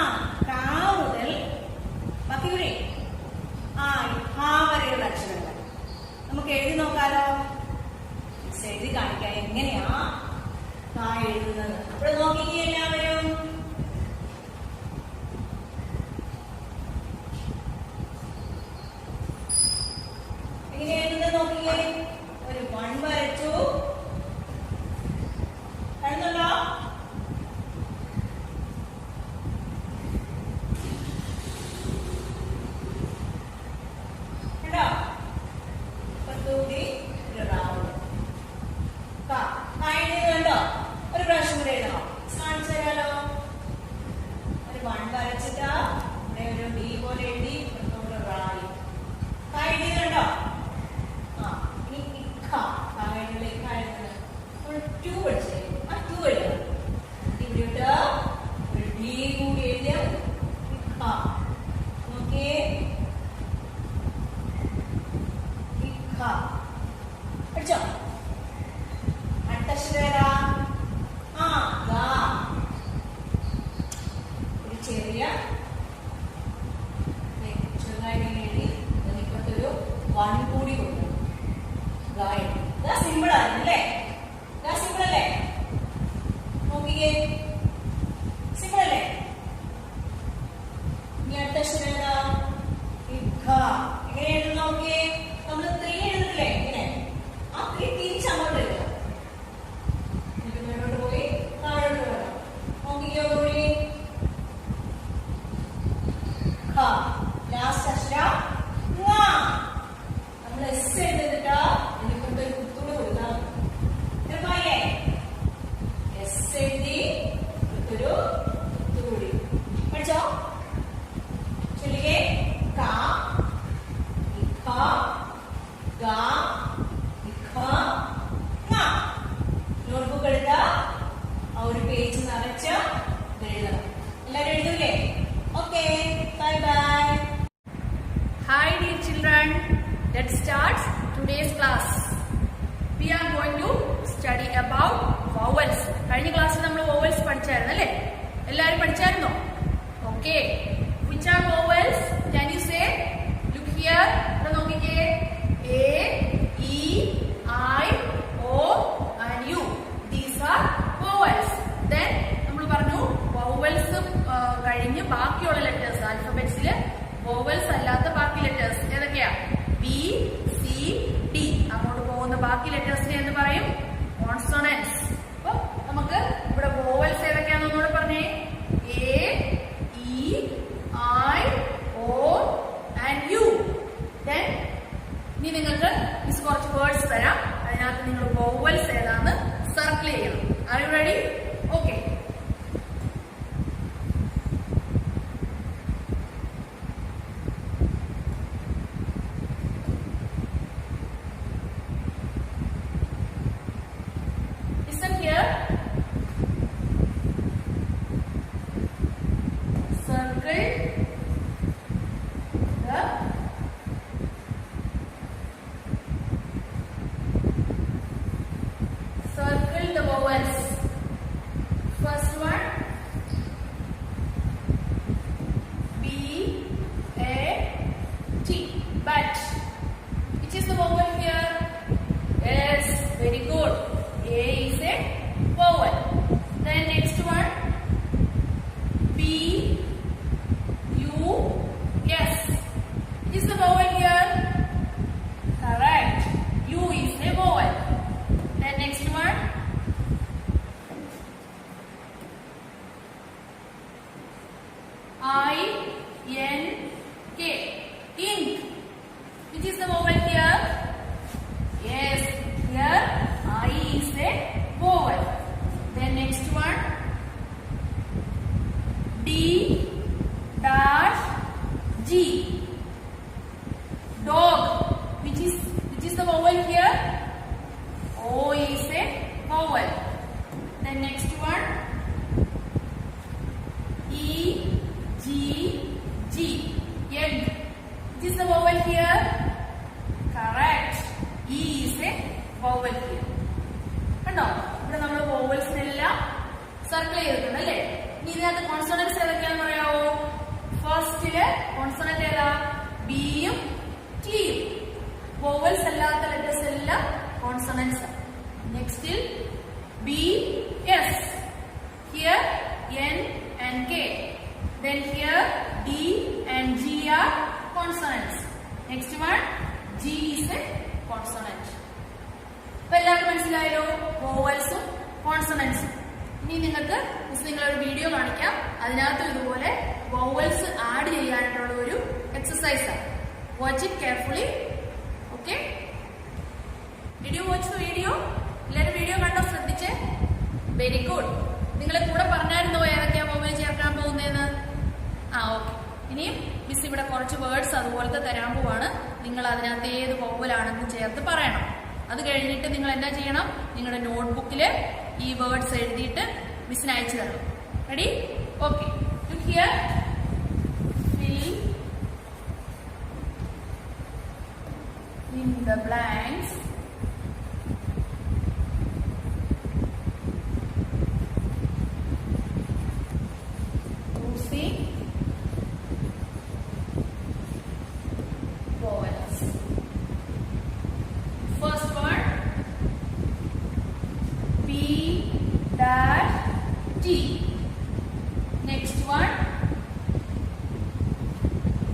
കാ മുതൽ ബാക്കി കൂടെ ഹാ വരെയുള്ള അക്ഷരങ്ങൾ നമുക്ക് എഴുതി നോക്കാലോ. എഴുതി കാണിക്കാം എങ്ങനെയാ കാ എഴുതുന്നത്. അപ്പോൾ നോക്കിക്കേ എല്ലാവരും. എന്നിട്ട് ഒരു ഡി കൂടി എഴുതിയ നോക്കിയേ പഠിച്ചോ അടുത്ത അക്ഷരം ഏതാ ഒരു ചെറിയ ചെറുതായി എഴുതി ഇപ്പത്തൊരു വൺ കൂടി കൊടുക്കും സിമ്പിൾ ആണ് അല്ലേ സിമ്പിൾ അല്ലേ നോക്കിക്കേ സിമ്പിൾ അല്ലേ ഇനി അടുത്ത അക്ഷരം ഏതാ എങ്ങനെ എഴുതുന്ന നോക്കിയേ നമ്മൾ 3 എഴുതുന്നില്ലേ ഇങ്ങനെ ആ 3 തിരിച്ച് അങ്ങോട്ട് എഴുതുക എന്നിട്ട് മുന്നോട്ട് പോയി താഴോട്ട് വരാം നോക്കിക്കോ കൂടി ലാസ്റ്റ് അക്ഷരം നമ്മൾ എസ് എഴുതിട്ടാ എനിക്കൊരു കുത്തൂടെ കൊടുക്കാം എളുപ്പമായില്ലേ എസ് എഴുതി ഒരു കുത്തുകൂടി പഠിച്ചോ ചൊല്ലിക്കേ നോട്ട്ബുക്ക് എടുത്ത ആ ഒരു പേജ് നിറച്ച് എഴുതണം എല്ലാവരും എഴുതൂലേ okay bye bye Hi dear children, let's start today's class. We are going to study about vowels. കഴിഞ്ഞ ക്ലാസ്സിൽ നമ്മൾ vowels പഠിച്ചായിരുന്നു അല്ലേ എല്ലാവരും പഠിച്ചായിരുന്നോ Okay. Which are vowels? Can you say? Look here. ഇവിടെ നോക്കിക്കേ A, E, I, O and U. These are vowels. Then നമ്മൾ പറഞ്ഞു vowels കഴിഞ്ഞ് ബാക്കിയുള്ള ലെറ്റേഴ്സ് ആൽഫബറ്റ്സിൽ വോവൽസ് അല്ലാത്ത ബാക്കി ലെറ്റേഴ്സ് ഏതൊക്കെയാ ബി സി ഡി അങ്ങോട്ട് പോകുന്ന ബാക്കി ലെറ്റേഴ്സിനെ എന്ന് പറയും കോൺസോണൻസ്. അപ്പൊ നമുക്ക് ഇവിടെ വോവൽസ് ഏതൊക്കെയാണെന്നോട് പറഞ്ഞേ A E I O and U. Then ഇനി നിങ്ങൾക്ക് മിസ് കുറച്ച് വേർഡ്സ് തരാം, അതിനകത്ത് നിങ്ങൾ വോവൽസ് ഏതാന്ന് സർക്കിൾ ചെയ്യണം. Are you ready? Okay. Circle the vowels. First one B A T. But which is the vowel here? Yes, very good. A is a vowel. Then next one B U S. Is the vowel here? Correct. U is a vowel. Then next one I N K. Ink. Which is the vowel here? Yes, here I is a vowel. Then next one D dash G. Dog. Which is the vowel here? O is a vowel. Then next one E G G. Egg. Which is the vowel here? Correct. E is a vowel here. കണ്ടോ ഇവിടെ നമ്മൾ വോവൽസിനെല്ലാം സർക്കിൾ ചെയ്തിട്ടുണ്ട് അല്ലേ? ഇനി ഇതിനകത്ത് കോൺസോണൻസ് ഏതൊക്കെയാണെന്ന് പറയാവോ? ഫസ്റ്റില് കോൺസോണന്റ് ഏതാ? ബിയും ടിയും. വോവൽസ് അല്ലാത്ത ലെറ്റേഴ്സ് എല്ലാം കോൺസോണൻസ്. നെക്സ്റ്റിൽ B S. Here N and K. Then here D and G are consonants. Next one G is a consonant. അപ്പോൾ എല്ലാവർക്കും മനസ്സിലായല്ലോ വോവൽസും കോൺസണൻസും. ഇനി നിങ്ങൾക്ക് നിങ്ങളൊരു വീഡിയോ കാണിക്കാം, അതിനകത്ത് ഇതുപോലെ വോവൽസ് ആഡ് ചെയ്യാനായിട്ടുള്ള ഒരു എക്സസൈസ് ആണ്. Watch it carefully. Okay, did you watch the video? എല്ലാവരും വീഡിയോ കണ്ടോ? ശ്രദ്ധിച്ചേ. Very good. നിങ്ങളെ കൂടെ പറഞ്ഞായിരുന്നോ ഏതൊക്കെയാ വോവൽ ചേർക്കാൻ പോകുന്നതെന്ന്? ഓക്കെ. ഇനിയും മിസ് ഇവിടെ കുറച്ച് വേർഡ്സ് അതുപോലത്തെ തരാൻ പോവാണ്. നിങ്ങൾ അതിനകത്ത് ഏത് വോവലാണെന്ന് ചേർത്ത് പറയണം. അത് കഴിഞ്ഞിട്ട് നിങ്ങൾ എന്താ ചെയ്യണം? നിങ്ങളുടെ നോട്ട്ബുക്കിൽ ഈ വേർഡ്സ് എഴുതിയിട്ട് മിസ്സിന് അയച്ചു തരണം. Ready? Okay. Look here. Fill in the blanks. Using vowels. First one, P dash T. Next one,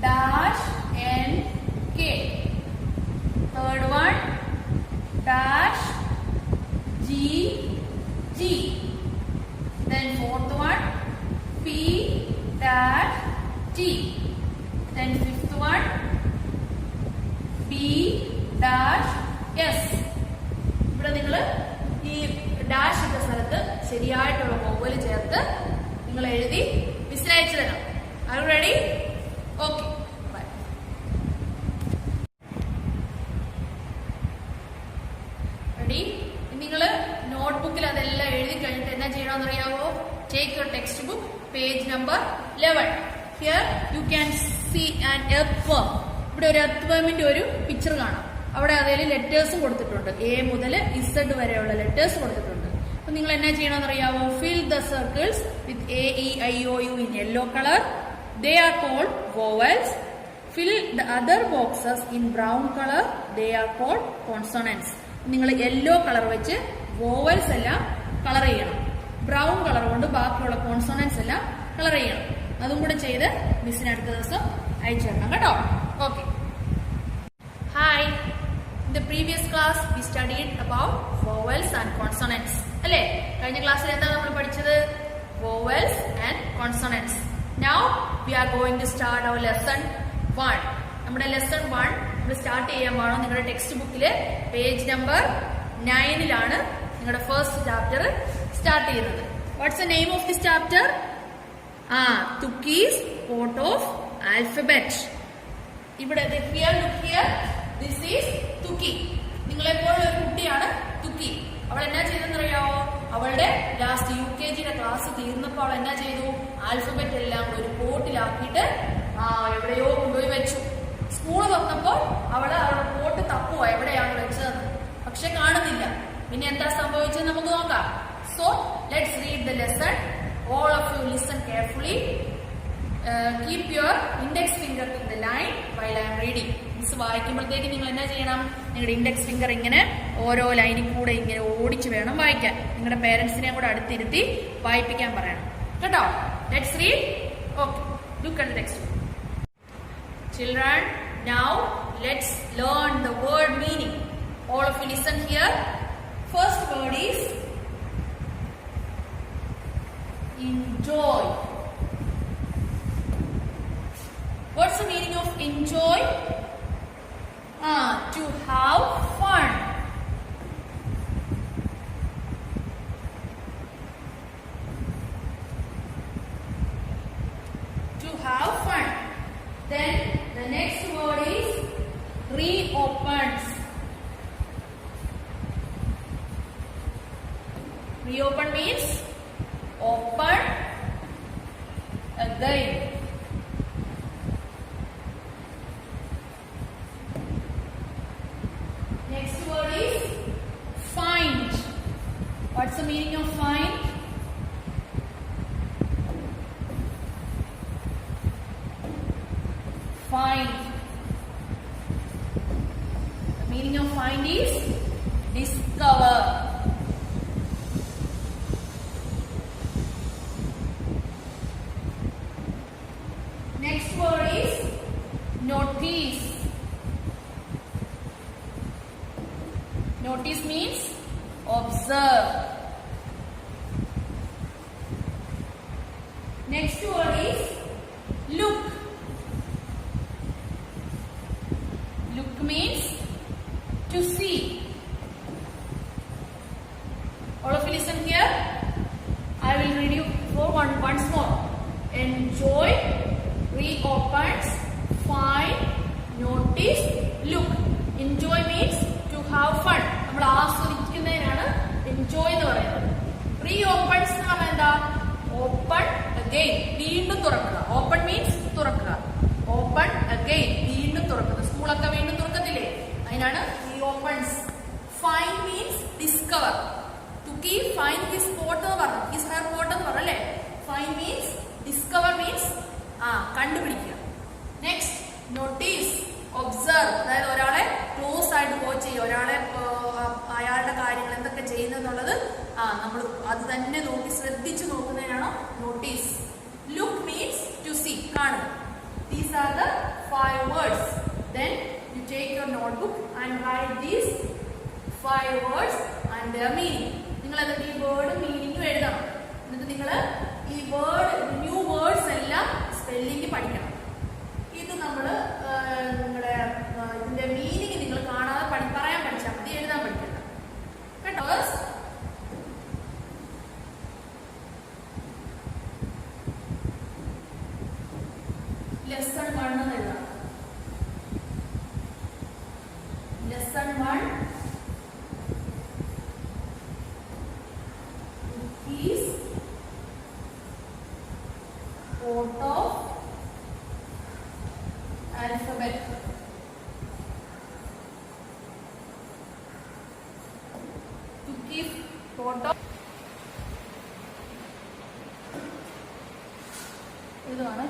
dash N K. Third one, dash G G. Then fourth one, P dash T. Then fifth one, B dash S. ഇവിടെ നിങ്ങൾ ഈ ഡാഷ് ഇട്ട സ്ഥലത്ത് ശരിയായിട്ടുള്ള വവ്വൽ ചേർത്ത് നിങ്ങൾ എഴുതി മിസ്സിന് അയച്ചു തരണം. Are you ready? Okay. Bye. Ready? നിങ്ങൾ നോട്ട്ബുക്കിൽ അതെല്ലാം എഴുതി കഴിഞ്ഞിട്ട് എന്നാ ചെയ്യണമെന്ന് അറിയാവോ? Take your textbook, page number 11. Here you can see an earthworm. ഇവിടെ ഒരു earthwormന്റെ ഒരു പിക്ചർ കാണാം. അവിടെ അതിൽ ലെറ്റേഴ്സും കൊടുത്തിട്ടുണ്ട്. A മുതൽ Z വരെയുള്ള ലെറ്റേഴ്സ് കൊടുത്തിട്ടുണ്ട്. അപ്പൊ നിങ്ങൾ എന്നാ ചെയ്യണമെന്ന് അറിയാവോ? Fill the circles with A, E, I, O, U in yellow color. They are called vowels. Fill the other boxes in brown color. They are called consonants. നിങ്ങൾ യെല്ലോ കളർ വെച്ച് വോവൽസ് എല്ലാം കളർ ചെയ്യണം. ബ്രൗൺ കളർ കൊണ്ട് ബാക്കിയുള്ള കോൺസോണൻസ് എല്ലാം കളർ ചെയ്യണം. അതും കൂടെ ചെയ്ത് മിസ്സിന് അടുത്ത ദിവസം അയച്ചു തരണം കേട്ടോ. Okay. Hi. In the previous class we studied about vowels and consonants. അല്ലേ? കഴിഞ്ഞ ക്ലാസ്സിൽ എന്താ നമ്മൾ പഠിച്ചത്? Vowels and consonants. Now we are going to start our lesson 1. നമ്മുടെ lesson 1 നമ്മൾ സ്റ്റാർട്ട് ചെയ്യാൻ പോകണം. നിങ്ങളുടെ ടെക്സ്റ്റ് ബുക്കില് പേജ് നമ്പർ 9 നിങ്ങളുടെ ഫസ്റ്റ് ചാപ്റ്റർ സ്റ്റാർട്ട് ചെയ്യുന്നത്. What's the name of this chapter? Tukki's pot of alphabet. ഇവിടെ ദിസ് ഈസ് തുക്കി. നിങ്ങളെപ്പോഴുള്ള ഒരു കുട്ടിയാണ് തുക്കി. അവൾ എന്നാ ചെയ്തെന്നറിയാവോ? അവളുടെ ലാസ്റ്റ് UKGയുടെ ക്ലാസ് തീർന്നപ്പോൾ അവൾ എന്നാ ചെയ്തു? ആൽഫബറ്റ് എല്ലാം ഒരു പോട്ടിലാക്കിയിട്ട് എവിടെയോ കൊണ്ടുപോയി വെച്ചു. സ്കൂൾ തുറന്നപ്പോൾ അവളുടെ പോട്ട് തപ്പുവാ എവിടെയാണ് വെച്ചതെന്ന്. പക്ഷെ കാണുന്നില്ല. പിന്നെ എന്താ സംഭവിച്ചത് നമുക്ക് നോക്കാം. So let's read the lesson. All of you listen carefully. Keep your index finger in the line while I am reading. Miss വായിക്കുമ്പോഴത്തേക്ക് നിങ്ങൾ എന്നാ ചെയ്യണം? നിങ്ങളുടെ ഇൻഡെക്സ് ഫിംഗർ ഇങ്ങനെ ഓരോ ലൈനിൽ കൂടെ ഇങ്ങനെ ഓടിച്ച് വേണം വായിക്കാൻ. നിങ്ങളുടെ പേരൻസിനെയും കൂടെ അടുത്തിരുത്തി വായിപ്പിക്കാൻ പറയണം കേട്ടോ. Let's read. Okay. Look at the text. Children, now let's learn the word meaning. All of you listen here. First word is enjoy. What's the meaning of enjoy? To have fun. To have fun. Then the next word is reopens. Reopen means open again. Next word is find. What's the meaning of find? Find. The meaning of find is discover. Next word is notice. Notice means observe. Next word is look. Look means to see. All of you listen here. I will read you for once more. Enjoy, reopens, find, notice, look. Enjoy means to have fun. നമ്മൾ ആസ്വദിക്കുന്നതിനാണ് enjoy എന്ന് പറയുന്നത്. Reopens എന്ന് പറഞ്ഞാൽ എന്താ? Open again. വീണ്ടും തുറക്കുക. Open means തുറക്കുക. Open again. വീണ്ടും തുറക്കുക. സ്കൂളൊക്കെ വീണ്ടും തുറക്കത്തില്ലേ? അതിനാണ് reopens. Find means discover. To keep find his pot എന്ന് പറഞ്ഞു. His her pot എന്ന് പറഞ്ഞല്ലേ? Find means discover means കണ്ടുപിടിക്കുക. Next, notice. Observe. അതായത് ഒരാളെ ക്ലോസ് ആയിട്ട് വാച്ച് ചെയ്യുക. ഒരാളെ അയാളുടെ കാര്യങ്ങൾ എന്തൊക്കെ ചെയ്യുന്നതെന്നുള്ളത് നമ്മൾ അത് തന്നെ നോക്കി ശ്രദ്ധിച്ചു നോക്കുന്നതിനാണോ notice. Look means to see, കാണുക. These are the 5 words. Then you take your notebook and write these 5 words and their meaning. നിങ്ങൾ അതിന്റെ ഈ വേർഡ് മീനിങ്ങും എഴുതണം. എന്നിട്ട് നിങ്ങൾ ഈ വേർഡ് ന്യൂ വേർഡ്സ് എല്ലാം സ്പെല്ലിംഗ് പഠിക്കണം. ഇത് നമ്മൾ നിങ്ങളുടെ ഇതിന്റെ മീനിങ് നിങ്ങൾ കാണാതെ പറയാൻ പഠിച്ചാൽ മതി, എഴുതാൻ പഠിക്കണ്ട കേട്ടോ. ലെസൺ 1 എന്ന് എഴുതാം. Lesson 1 is part of alphabet. To keep part of ഇതാണ്.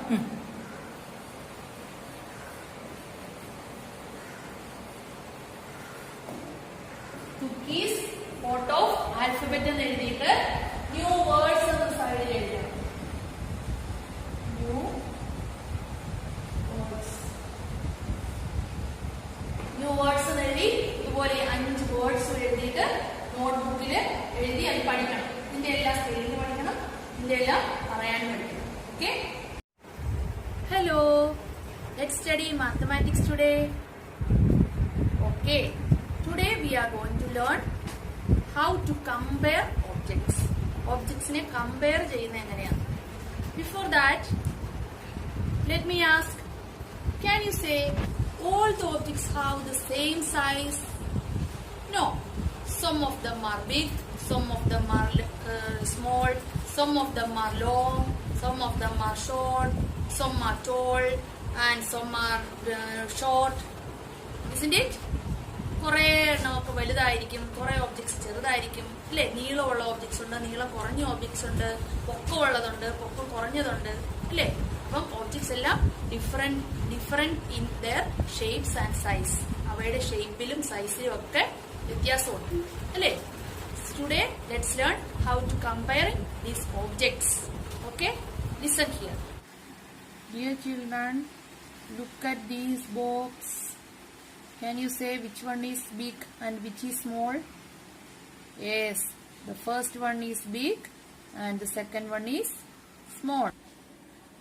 Cookies part of alphabet എന്ന് എഴുതിയിട്ട് ന്യൂ വേർഡ്സ് എന്ന സൈഡിൽ എഴുതാം. ന്യൂ വേർഡ്സ് എന്ന് എഴുതി ഇതുപോലെ 5 വേർഡ്സ് എഴുതിയിട്ട് നോട്ട്ബുക്കിൽ എഴുതി അത് പഠിക്കണം. ഇതിന്റെ എല്ലാം സ്പെല്ലിംഗ് പഠിക്കണം, ഇതിന്റെ എല്ലാം പറയാനും പഠിക്കണം. Okay. Hello, let's study mathematics today. Okay, today we are going to learn how to compare objects. ഒബ്ജക്ട്സിനെ കമ്പയർ ചെയ്യുന്നത് എങ്ങനെയാണ്. Before that let me ask, can you say all the objects have the same size? No. Some of them are big, some of them are small, some of them are long, some of them are short, some are tall and some are short. Isn't it? കുറെ എണ്ണമൊക്കെ വലുതായിരിക്കും, കുറെ ഒബ്ജക്ട്സ് ചെറുതായിരിക്കും അല്ലെ. നീളമുള്ള ഒബ്ജക്ട്സ് ഉണ്ട്, നീളം കുറഞ്ഞ ഒബ്ജക്ട്സ് ഉണ്ട്, പൊക്കമുള്ളതുണ്ട്, പൊക്കം കുറഞ്ഞതുണ്ട് അല്ലെ. അപ്പം ഒബ്ജക്ട്സ് എല്ലാം different in their shapes and size. അവയുടെ ഷേപ്പിലും സൈസിലും ഒക്കെ വ്യത്യാസമുണ്ട് അല്ലെ. Today let's learn how to compare these objects. Okay, listen here. Dear children, look at these box. Can you say which one is big and which is small? Yes, the first one is big and the second one is small.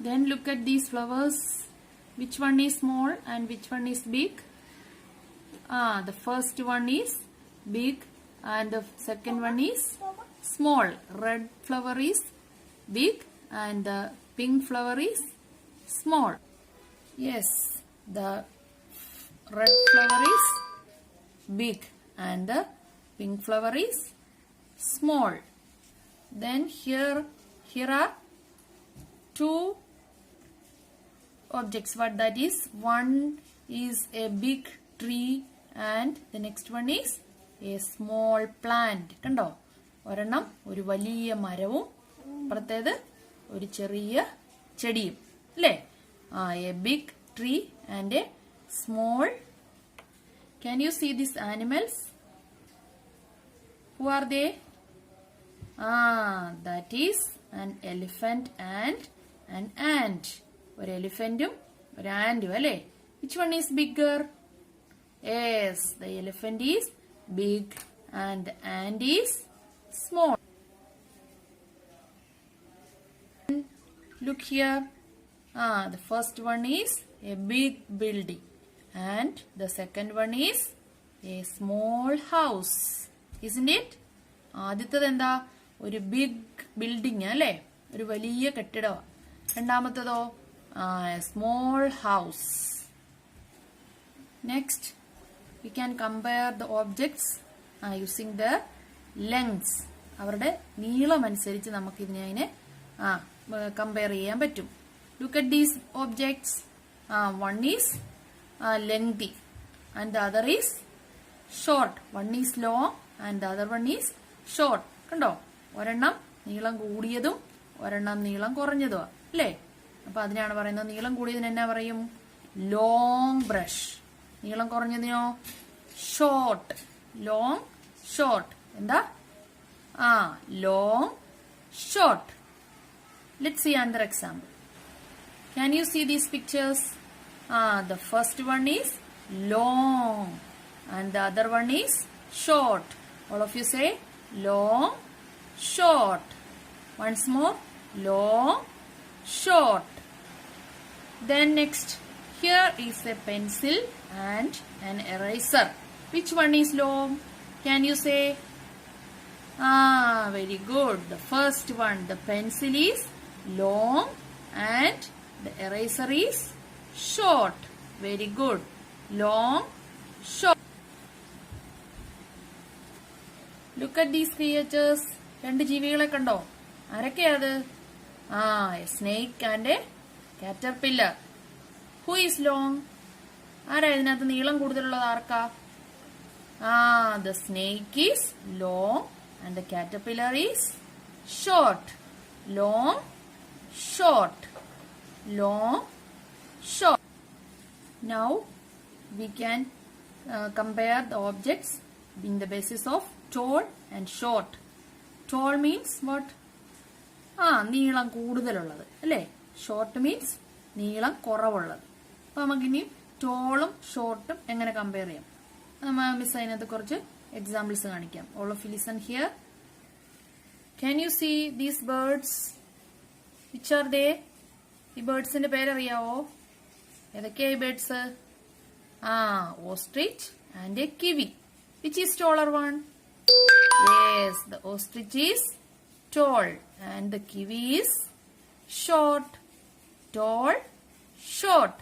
Then look at these flowers. Which one is small and which one is big? The first one is big and the second one is small. Red flower is big and the pink flower is small. Yes, the red flower is big and the pink flower is small. Then here are 2 objects. What that is? One is a big tree and the next one is a small plant. കണ്ടോ, ഒരെണ്ണം ഒരു വലിയ മരവും അപ്പുറത്തേത് ഒരു ചെറിയ ചെടിയും അല്ലേ. a big tree and a small. Can you see these animals? Who are they? That is an elephant and an ant. ഒരു എലിഫന്റും ഒരു ആന്റും അല്ലേ. Which one is bigger? Yes, the elephant is big and the ant is small. Look here. The first one is a big building and the second one is a small house. Isn't it? ആദ്യത്തേത് എന്താ? ഒരു ബിഗ് ബിൽഡിംഗ് അല്ലേ, ഒരു വലിയ കെട്ടിടം. രണ്ടാമത്തേതോ small house. Next we can compare the objects using their lengths. അവരുടെ നീളം അനുസരിച്ച് നമുക്ക് അതിനെ കമ്പയർ ചെയ്യാൻ പറ്റും. Look at these objects. One is lengthy and the other is short. One is long and the other one is short. കണ്ടോ, ഒരെണ്ണം നീളം കൂടിയതും ഒരെണ്ണം നീളം കുറഞ്ഞതുമാ അല്ലേ? അപ്പൊ അതിനാണ് പറയുന്നത് നീളം കൂടിയതിന് എന്നാ പറയും? Long brush. നീളം കുറഞ്ഞതിനോ? ഷോർട്ട്. Long short. എന്താ? Long short. Let's see another example. Can you see these pictures? The first one is long and the other one is short. All of you say long, short. Once more, long, short. Then next, here is a pencil and an eraser. Which one is long? Can you say? Very good. The first one, the pencil is long and the eraser is short. Very good. Long, short. Look at these creatures. രണ്ട് ജീവികളെ കണ്ടോ? ആരൊക്കെയാ അത്? A snake and a caterpillar. Who is long? ആരാ ഇതിനകത്ത് നീളം കൂടുതലുള്ളത്? ആർക്കാ? The snake is long and the caterpillar is short. Long, short. Long, short. Now we can compare the objects in the basis of tall and short. Tall means what? നീളം കൂടുതലുള്ളത് അല്ലേ? ഷോർട്ട് മീൻസ് നീളം കുറവുള്ളത്. അപ്പൊ നമുക്കിനി ടോളും ഷോർട്ടും എങ്ങനെ കമ്പയർ ചെയ്യാം? മിസ് അതിനകത്ത് കുറച്ച് എക്സാമ്പിൾസ് കാണിക്കാം. All of you listen here. Can you see these birds? Which are they? ഈ ബേർഡ്സിന്റെ പേരറിയാവോ? ഏതൊക്കെയാ ഈ birds? Ostrich and A kiwi. Which is taller one? Yes, the ostrich is tall and the kiwi is short. Tall, short.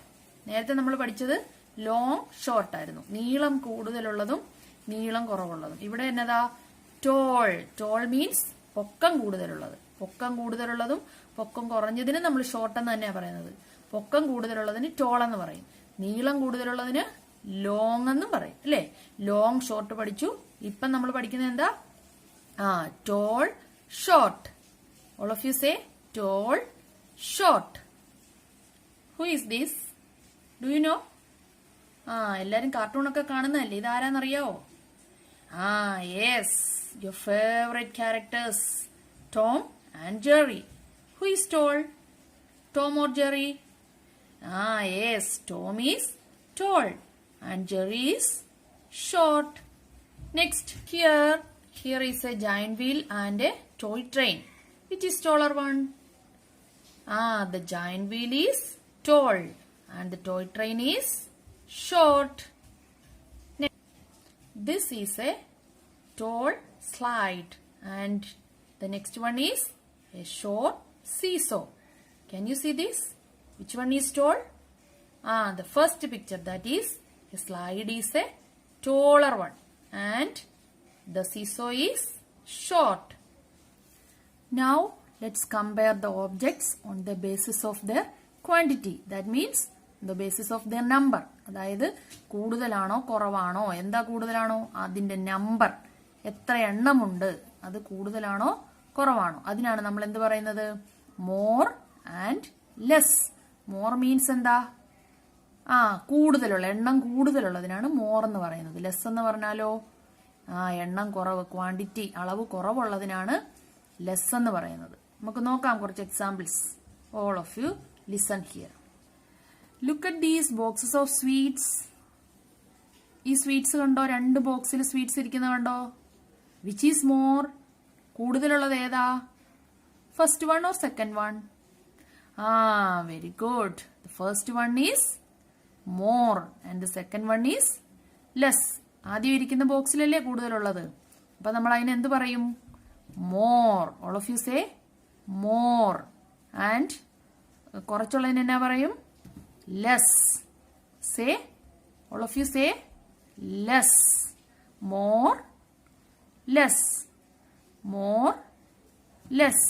നേരത്തെ നമ്മൾ പഠിച്ചത് ലോങ് ഷോർട്ട് ആയിരുന്നു. നീളം കൂടുതലുള്ളതും നീളം കുറവുള്ളതും. ഇവിടെ എന്നതാ? ടോൾ. ടോൾ മീൻസ് പൊക്കം കൂടുതലുള്ളത്. പൊക്കം കൂടുതലുള്ളതും പൊക്കം കുറഞ്ഞതിന് നമ്മൾ ഷോർട്ട് എന്ന് തന്നെയാണ് പറയുന്നത്. പൊക്കം കൂടുതലുള്ളതിന് ടോൾ എന്ന് പറയും. നീളം കൂടുതലുള്ളതിന് ലോങ് എന്നും പറയും അല്ലേ? ലോങ് ഷോർട്ട് പഠിച്ചു. ഇപ്പം നമ്മൾ പഠിക്കുന്നത് എന്താ? Tall, short. All of you say tall, short. Who is this? Do you know? എല്ലാരും കാർട്ടൂണൊക്കെ കാണുന്നതല്ലേ? ഇതാരാന്നറിയാവോ? Yes, your favorite characters, Tom and Jerry. Who is tall? Tom or Jerry? Yes, Tom is tall and Jerry is short. Next, here is a giant wheel and a toy train. Which is taller one? The giant wheel is tall and the toy train is short. Next, this is a tall slide and the next one is a short seesaw. Can you see this? Which one is tall? The first picture, that is a slide, is a taller one and the seesaw is short. Now let's compare the objects on the basis of their quantity. That means the basis of their number. അതായത് കൂടുതലാണോ കുറവാണോ? എന്താ കൂടുതലാണോ? അതിന്റെ നമ്പർ, എത്ര എണ്ണമുണ്ട്, അത് കൂടുതലാണോ കുറവാണോ? അതിനാണ് നമ്മൾ എന്ത് പറയുന്നത്? More and less. More means എന്താ? കൂടുതലുള്ള, എണ്ണം കൂടുതലുള്ളതിനാണ് മോർ എന്ന് പറയുന്നത്. ലെസ് എന്ന് പറഞ്ഞാലോ? എണ്ണം കുറവ്, ക്വാണ്ടിറ്റി, അളവ് കുറവുള്ളതിനാണ് ലെസ് എന്ന് പറയുന്നത്. നമുക്ക് നോക്കാം കുറച്ച് examples. All of you listen here. Look at these boxes of sweets. ഈ സ്വീറ്റ്സ് കണ്ടോ? രണ്ട് ബോക്സിൽ സ്വീറ്റ്സ് ഇരിക്കുന്നത് കണ്ടോ? Which is more? കൂടുതലുള്ളത് ഏതാ? First one or second one? Very good. The first one is more and the second one is less. ആദ്യം ഇരിക്കുന്ന ബോക്സിലല്ലേ കൂടുതലുള്ളത്. അപ്പൊ നമ്മൾ അതിന് എന്ത് പറയും? More. All of you say more. And കുറച്ചുള്ളതിന് എന്നാ പറയും? Less. Say, all of you say less. More, less. more, less.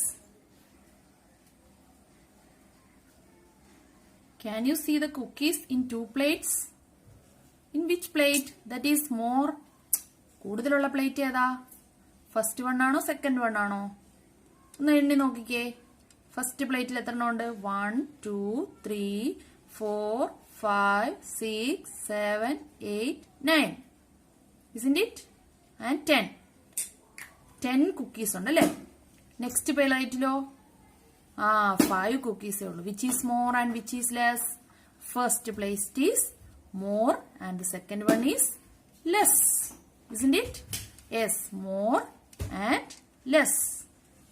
Can you see the cookies in 2 plates? In which plate? That is more. കൂടുതലുള്ള പ്ലേറ്റ് ഏതാ? ഫസ്റ്റ് വൺ ആണോ സെക്കൻഡ് വൺ ആണോ? ഒന്ന് എണ്ണി നോക്കിക്കേ. ഫസ്റ്റ് പ്ലേറ്റിൽ എത്ര എണ്ണം ഉണ്ട്? 1 2 3 4 5 6 7 8 9. Isn't it? And 10. 10 cookies ഉണ്ട് അല്ലേ? നെക്സ്റ്റ് പ്ലേറ്റിലോ 5 cookies ഉള്ളൂ. Which is more and which is less? First plate is more and the second one is less. Isn't it? Yes, more and less.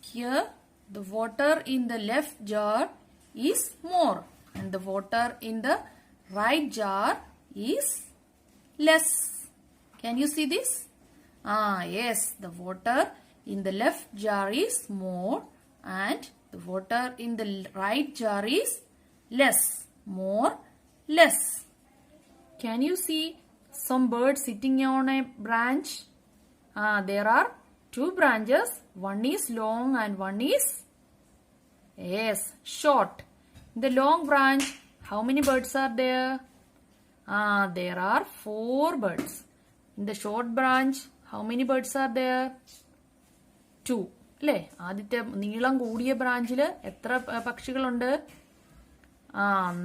Here the water in the left jar is more and the water in the right jar is less. Can you see this? Yes, the water in the left jar is more and the water in the right jar is less. More, less. Can you see some birds sitting on a branch? There are 2 branches. One is long and one is, yes, short. In the long branch, how many birds are there? There are 4 birds. In the short branch, how many birds are there? 2. അല്ലേ? ആദ്യത്തെ നീളം കൂടിയ ബ്രാഞ്ചിൽ എത്ര പക്ഷികളുണ്ട്?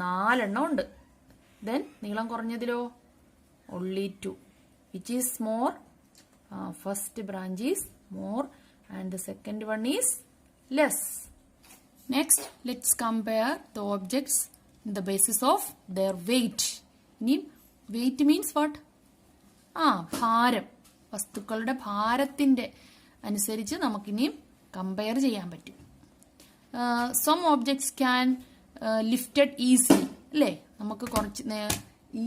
4 എണ്ണം ഉണ്ട്. Then നീളം കുറഞ്ഞതിലോ? Only 2. Which is more? First branch is more and the second one is less. Next, let's compare the objects on the basis of their weight. Weight means what? ഭാരം. വസ്തുക്കളുടെ ഭാരത്തിന്റെ അനുസരിച്ച് നമുക്കിനിയും കമ്പയർ ചെയ്യാൻ പറ്റും. Some objects can lifted easily അല്ലേ? നമുക്ക് കുറച്ച്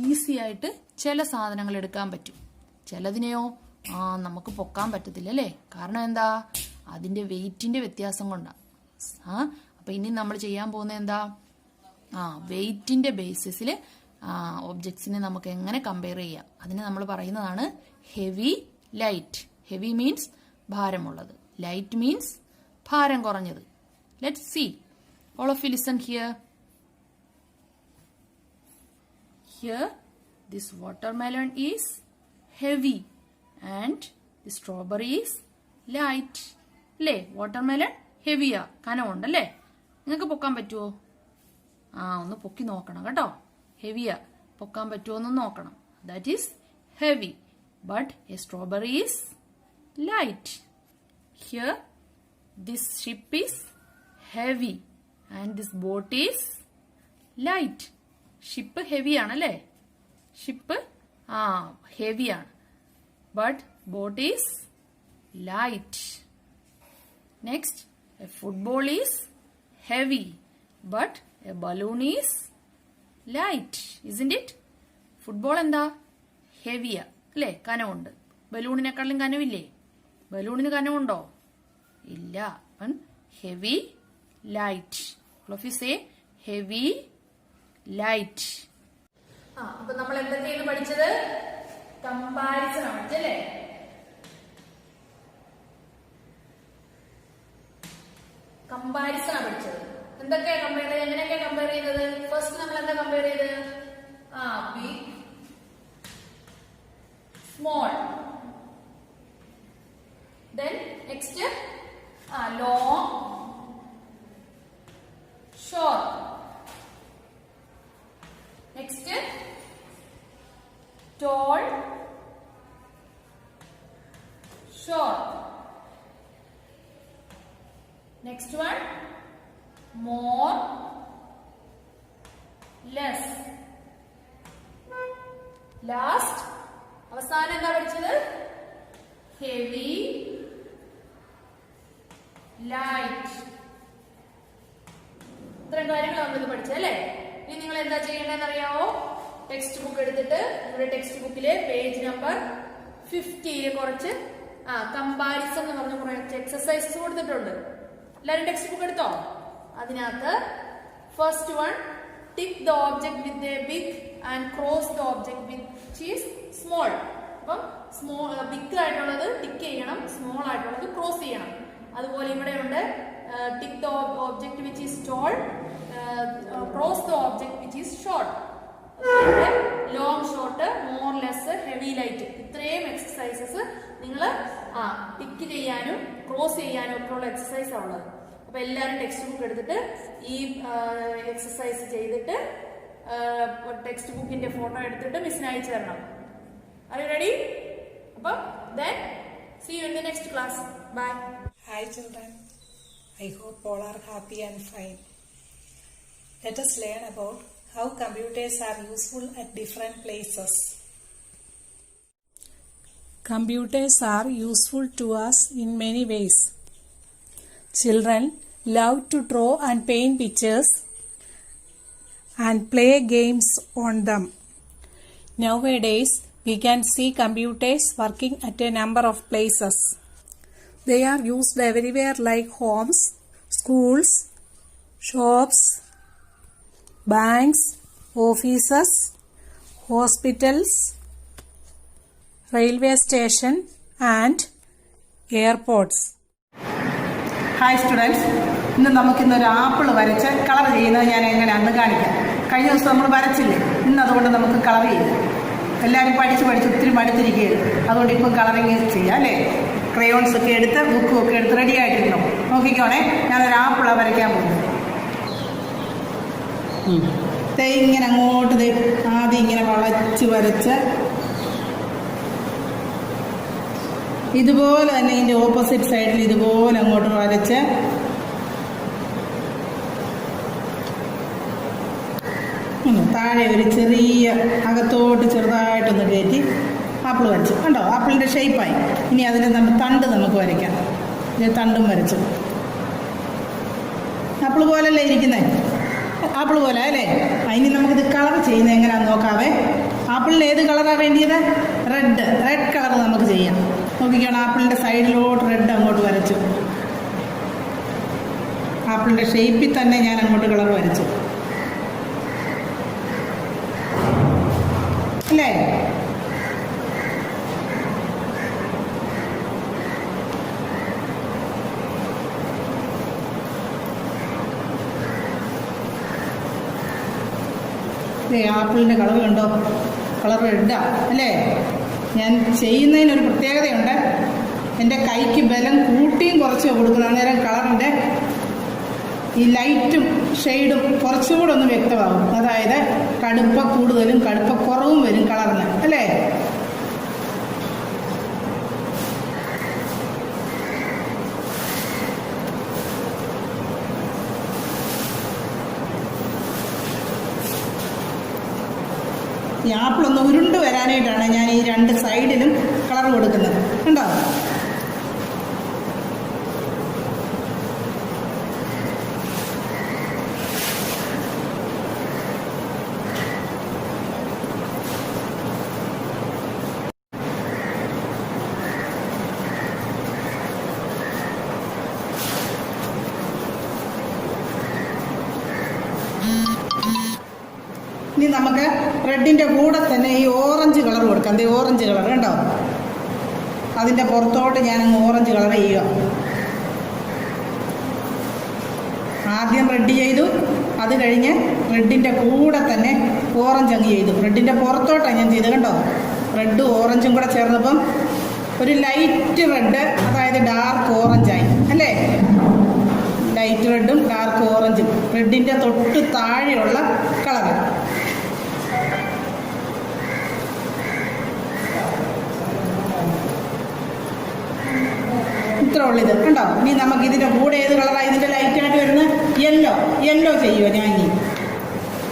ഈസി ആയിട്ട് ചില സാധനങ്ങൾ എടുക്കാൻ പറ്റും. ചിലതിനെയോ നമുക്ക് പൊക്കാൻ പറ്റത്തില്ല അല്ലേ? കാരണം എന്താ? അതിന്റെ വെയിറ്റിന്റെ വ്യത്യാസം കൊണ്ടാണ്. അപ്പൊ ഇനി നമ്മൾ ചെയ്യാൻ പോകുന്നത് എന്താ? വെയിറ്റിന്റെ ബേസിസിൽ ഒബ്ജക്ട്സിനെ നമുക്ക് എങ്ങനെ കമ്പയർ ചെയ്യാം അതിനെ നമ്മൾ പറയുന്നതാണ് ഹെവി, ലൈറ്റ്. ഹെവി മീൻസ് ഭാരമുള്ളത്, ലൈറ്റ് മീൻസ് ഭാരം കുറഞ്ഞത്. Let's see. All of you listen here. Here, this watermelon is heavy and the strawberry is light. അല്ലേ? വാട്ടർമെലൺ ഹെവിയാ, കനമുണ്ട് അല്ലേ? നിങ്ങൾക്ക് പൊക്കാൻ പറ്റുമോ? ഒന്ന് പൊക്കി നോക്കണം കേട്ടോ. ഹെവിയാ, പൊക്കാൻ പറ്റുമോ എന്ന് നോക്കണം. That is heavy. But a strawberry is light. Here this ship is heavy and this boat is light. Ship ഹെവിയാണ് അല്ലേ? ഷിപ്പ് ഹെവിയാണ്. But boat is light. Next, a football is heavy but a balloon is light. Isn't it? Football എന്താ? ഹെവിയാ അല്ലേ? കനമുണ്ട്. ബലൂണിനെക്കാളും കനവില്ലേ? ബലൂണിന് കനമുണ്ടോ? ഇല്ല. Heavy, light. All of you say heavy, light. അപ്പൊ നമ്മൾ എന്തൊക്കെയാണ് പഠിച്ചത്? കമ്പാരിസൺ ആണ് പഠിച്ചല്ലേ? കമ്പാരിസൺ ആണ് പഠിച്ചത്. എന്തൊക്കെയാ കമ്പയർ ചെയ്തത്? എങ്ങനെയൊക്കെയാ കമ്പയർ ചെയ്തത്? ഫസ്റ്റ് നമ്മൾ എന്താ കമ്പയർ ചെയ്ത്? Big, small. Then next long, short. Next, tall, short. Next one, more, less. Last, അവസാനം എന്താ പഠിച്ചത്? heavy, light. ഇത്രയും കാര്യങ്ങൾ നമ്മളിത് പഠിച്ചല്ലേ? ഇനി നിങ്ങൾ എന്താ ചെയ്യേണ്ടതെന്ന് അറിയാവോ? ടെക്സ്റ്റ് ബുക്ക് എടുത്തിട്ട് നിങ്ങളുടെ ടെക്സ്റ്റ് ബുക്കില് പേജ് നമ്പർ 50 കുറച്ച് കമ്പാരിസൺ എന്ന് പറഞ്ഞ കുറച്ച് എക്സസൈസസ് കൊടുത്തിട്ടുണ്ട്. എല്ലാവരും ടെക്സ്റ്റ് ബുക്ക് എടുത്തോ? അതിനകത്ത് first one, tick the object with a big and cross the object which is small. അപ്പം ബിഗ് ആയിട്ടുള്ളത് ടിക്ക് ചെയ്യണം, സ്മോൾ ആയിട്ടുള്ളത് ക്രോസ് ചെയ്യണം. അതുപോലെ ഇവിടെ ഉണ്ട് tick the object which is tall, cross the object which is short. Long, short, more, less, heavy, light, ഇത്രയും എക്സസൈസസ് നിങ്ങൾ ടിക്ക് ചെയ്യാനും ക്രോസ് ചെയ്യാനും ഒക്കെ ഉള്ള എക്സസൈസാണ് ഉള്ളത്. അപ്പൊ എല്ലാവരും ടെക്സ്റ്റ് ബുക്ക് എടുത്തിട്ട് ഈ എക്സസൈസ് ചെയ്തിട്ട് ടെക്സ്റ്റ് ബുക്കിന്റെ ഫോട്ടോ എടുത്തിട്ട് മിസ്സിന് അയച്ചു തരണം. Are you ready? അപ്പം then see you in the next class. Bye. Hi children, I hope all are happy and fine. Let us learn about how computers are useful at different places. Computers are useful to us in many ways. Children love to draw and paint pictures and play games on them. Nowadays, we can see computers working at a number of places. They are used everywhere like homes, schools, shops, banks, offices, hospitals, railway station and airports. ഹായ് സ്റ്റുഡൻസ്, നമുക്കിന്നൊരു ആപ്പിൾ വരച്ച് കളർ ചെയ്യുന്നത് ഞാൻ എങ്ങനെയാണെന്ന് കാണിക്കാം. കഴിഞ്ഞ ദിവസം നമ്മൾ വരച്ചില്ലേ, അതുകൊണ്ട് നമുക്ക് കളർ ചെയ്യാം. എല്ലാവരും പഠിച്ച് ഒത്തിരി മടുത്തിരിക്കുകയാണ്. അതുകൊണ്ട് ഇപ്പം കളറിങ് ചെയ്യാം അല്ലേ. ക്രയോൺസ് ഒക്കെ എടുത്ത് ബുക്കും ഒക്കെ എടുത്ത് റെഡി ആയിട്ടിരുന്നു. നോക്കിക്കോണേ, ഞാനൊരു ആപ്പിളാണ് വരയ്ക്കാൻ പോകുന്നത്. ഇങ്ങനെ അങ്ങോട്ട് ആദ്യം ഇങ്ങനെ വളച്ച് വരച്ച് ഇതുപോലെ തന്നെ ഇതിൻ്റെ ഓപ്പോസിറ്റ് സൈഡിൽ ഇതുപോലെ അങ്ങോട്ട് വരച്ച് താഴെ ഒരു ചെറിയ അകത്തോട്ട് ചെറുതായിട്ടൊന്ന് കയറ്റി ആപ്പിൾ വരച്ചു. കണ്ടോ, ആപ്പിളിൻ്റെ ഷേപ്പായി. ഇനി അതിൻ്റെ തണ്ട് നമുക്ക് വരയ്ക്കാം. ഇത് തണ്ടും വരച്ചു. ആപ്പിൾ പോലല്ലേ ഇരിക്കുന്നത്, ആപ്പിൾ പോലെ അല്ലേ. ഇനി നമുക്കിത് കളർ ചെയ്യുന്നത് എങ്ങനെയാണെന്ന് നോക്കാവേ. ആപ്പിളിന് ഏത് കളറാണ് വേണ്ടിയത്? റെഡ് കളർ നമുക്ക് ചെയ്യാം. നോക്കിക്കണം, ആപ്പിളിൻ്റെ സൈഡിലോട്ട് റെഡ് അങ്ങോട്ട് വരച്ചു. ആപ്പിളിൻ്റെ ഷേപ്പിൽ തന്നെ ഞാൻ അങ്ങോട്ട് കളർ വരച്ചു അല്ലേ. ആപ്പിളിൻ്റെ കളർ കണ്ടോ, കളർ റെഡാ അല്ലേ. ഞാൻ ചെയ്യുന്നതിനൊരു പ്രത്യേകതയുണ്ട്. എൻ്റെ കൈക്ക് ബലം കൂട്ടിയും കുറച്ചും കൊടുക്കുന്ന അന്നേരം കളറിൻ്റെ ഈ ലൈറ്റും ഷെയ്ഡും കുറച്ചും കൂടെ ഒന്ന് വ്യക്തമാകും. അതായത് കടുപ്പ കൂടുതലും കടുപ്പ കുറവും വരും കളറിന് അല്ലേ. ഈ ആപ്പിളൊന്ന് ഉരുണ്ട് വരാനായിട്ടാണ് ഞാൻ ഈ രണ്ട് സൈഡിലും കളർ കൊടുക്കുന്നത്. കണ്ടോ, ഇനി നമുക്ക് റെഡിൻ്റെ കൂടെ തന്നെ ഈ ഓറഞ്ച് കളർ കൊടുക്കാം. ഈ ഓറഞ്ച് കളർ കണ്ടോ, അതിൻ്റെ പുറത്തോട്ട് ഞാനങ്ങ് ഓറഞ്ച് കളർ ചെയ്യുക. ആദ്യം റെഡ് ചെയ്തു, അത് കഴിഞ്ഞ് റെഡിൻ്റെ കൂടെ തന്നെ ഓറഞ്ച് അങ്ങ് ചെയ്തു. റെഡിൻ്റെ പുറത്തോട്ടാണ് ഞാൻ ചെയ്തത്. കണ്ടോ, റെഡും ഓറഞ്ചും കൂടെ ചേർന്നപ്പം ഒരു ലൈറ്റ് റെഡ്, അതായത് ഡാർക്ക് ഓറഞ്ചായി അല്ലേ. ലൈറ്റ് റെഡും ഡാർക്ക് ഓറഞ്ചും റെഡിൻ്റെ തൊട്ട് താഴെയുള്ള കളർ. ഇത്ര ഉള്ളത് കണ്ടോ. ഇനി നമുക്ക് ഇതിൻ്റെ കൂടെ ഏത് കളറാണ് ഇതിൻ്റെ ലൈറ്റായിട്ട് വരുന്നത്? യെല്ലോ ചെയ്യുമോ ഞാൻ. ഇനി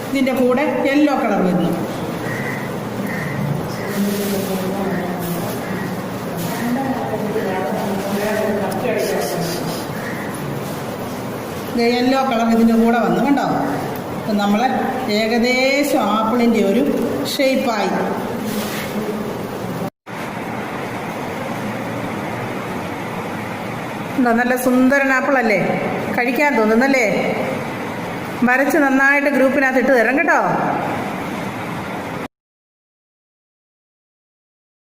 ഇതിൻ്റെ കൂടെ യെല്ലോ കളർ വരുന്നു. യെല്ലോ കളർ ഇതിൻ്റെ കൂടെ വന്നു കണ്ടോ. അപ്പം നമ്മൾ ഏകദേശം ആപ്പിളിൻ്റെ ഒരു ഷേപ്പായി. നല്ല സുന്ദരൻ ആപ്പിളല്ലേ, കഴിക്കാൻ തോന്നുന്നല്ലേ. വരച്ച് നന്നായിട്ട് ഗ്രൂപ്പിനകത്ത് ഇട്ട് തരാം കേട്ടോ.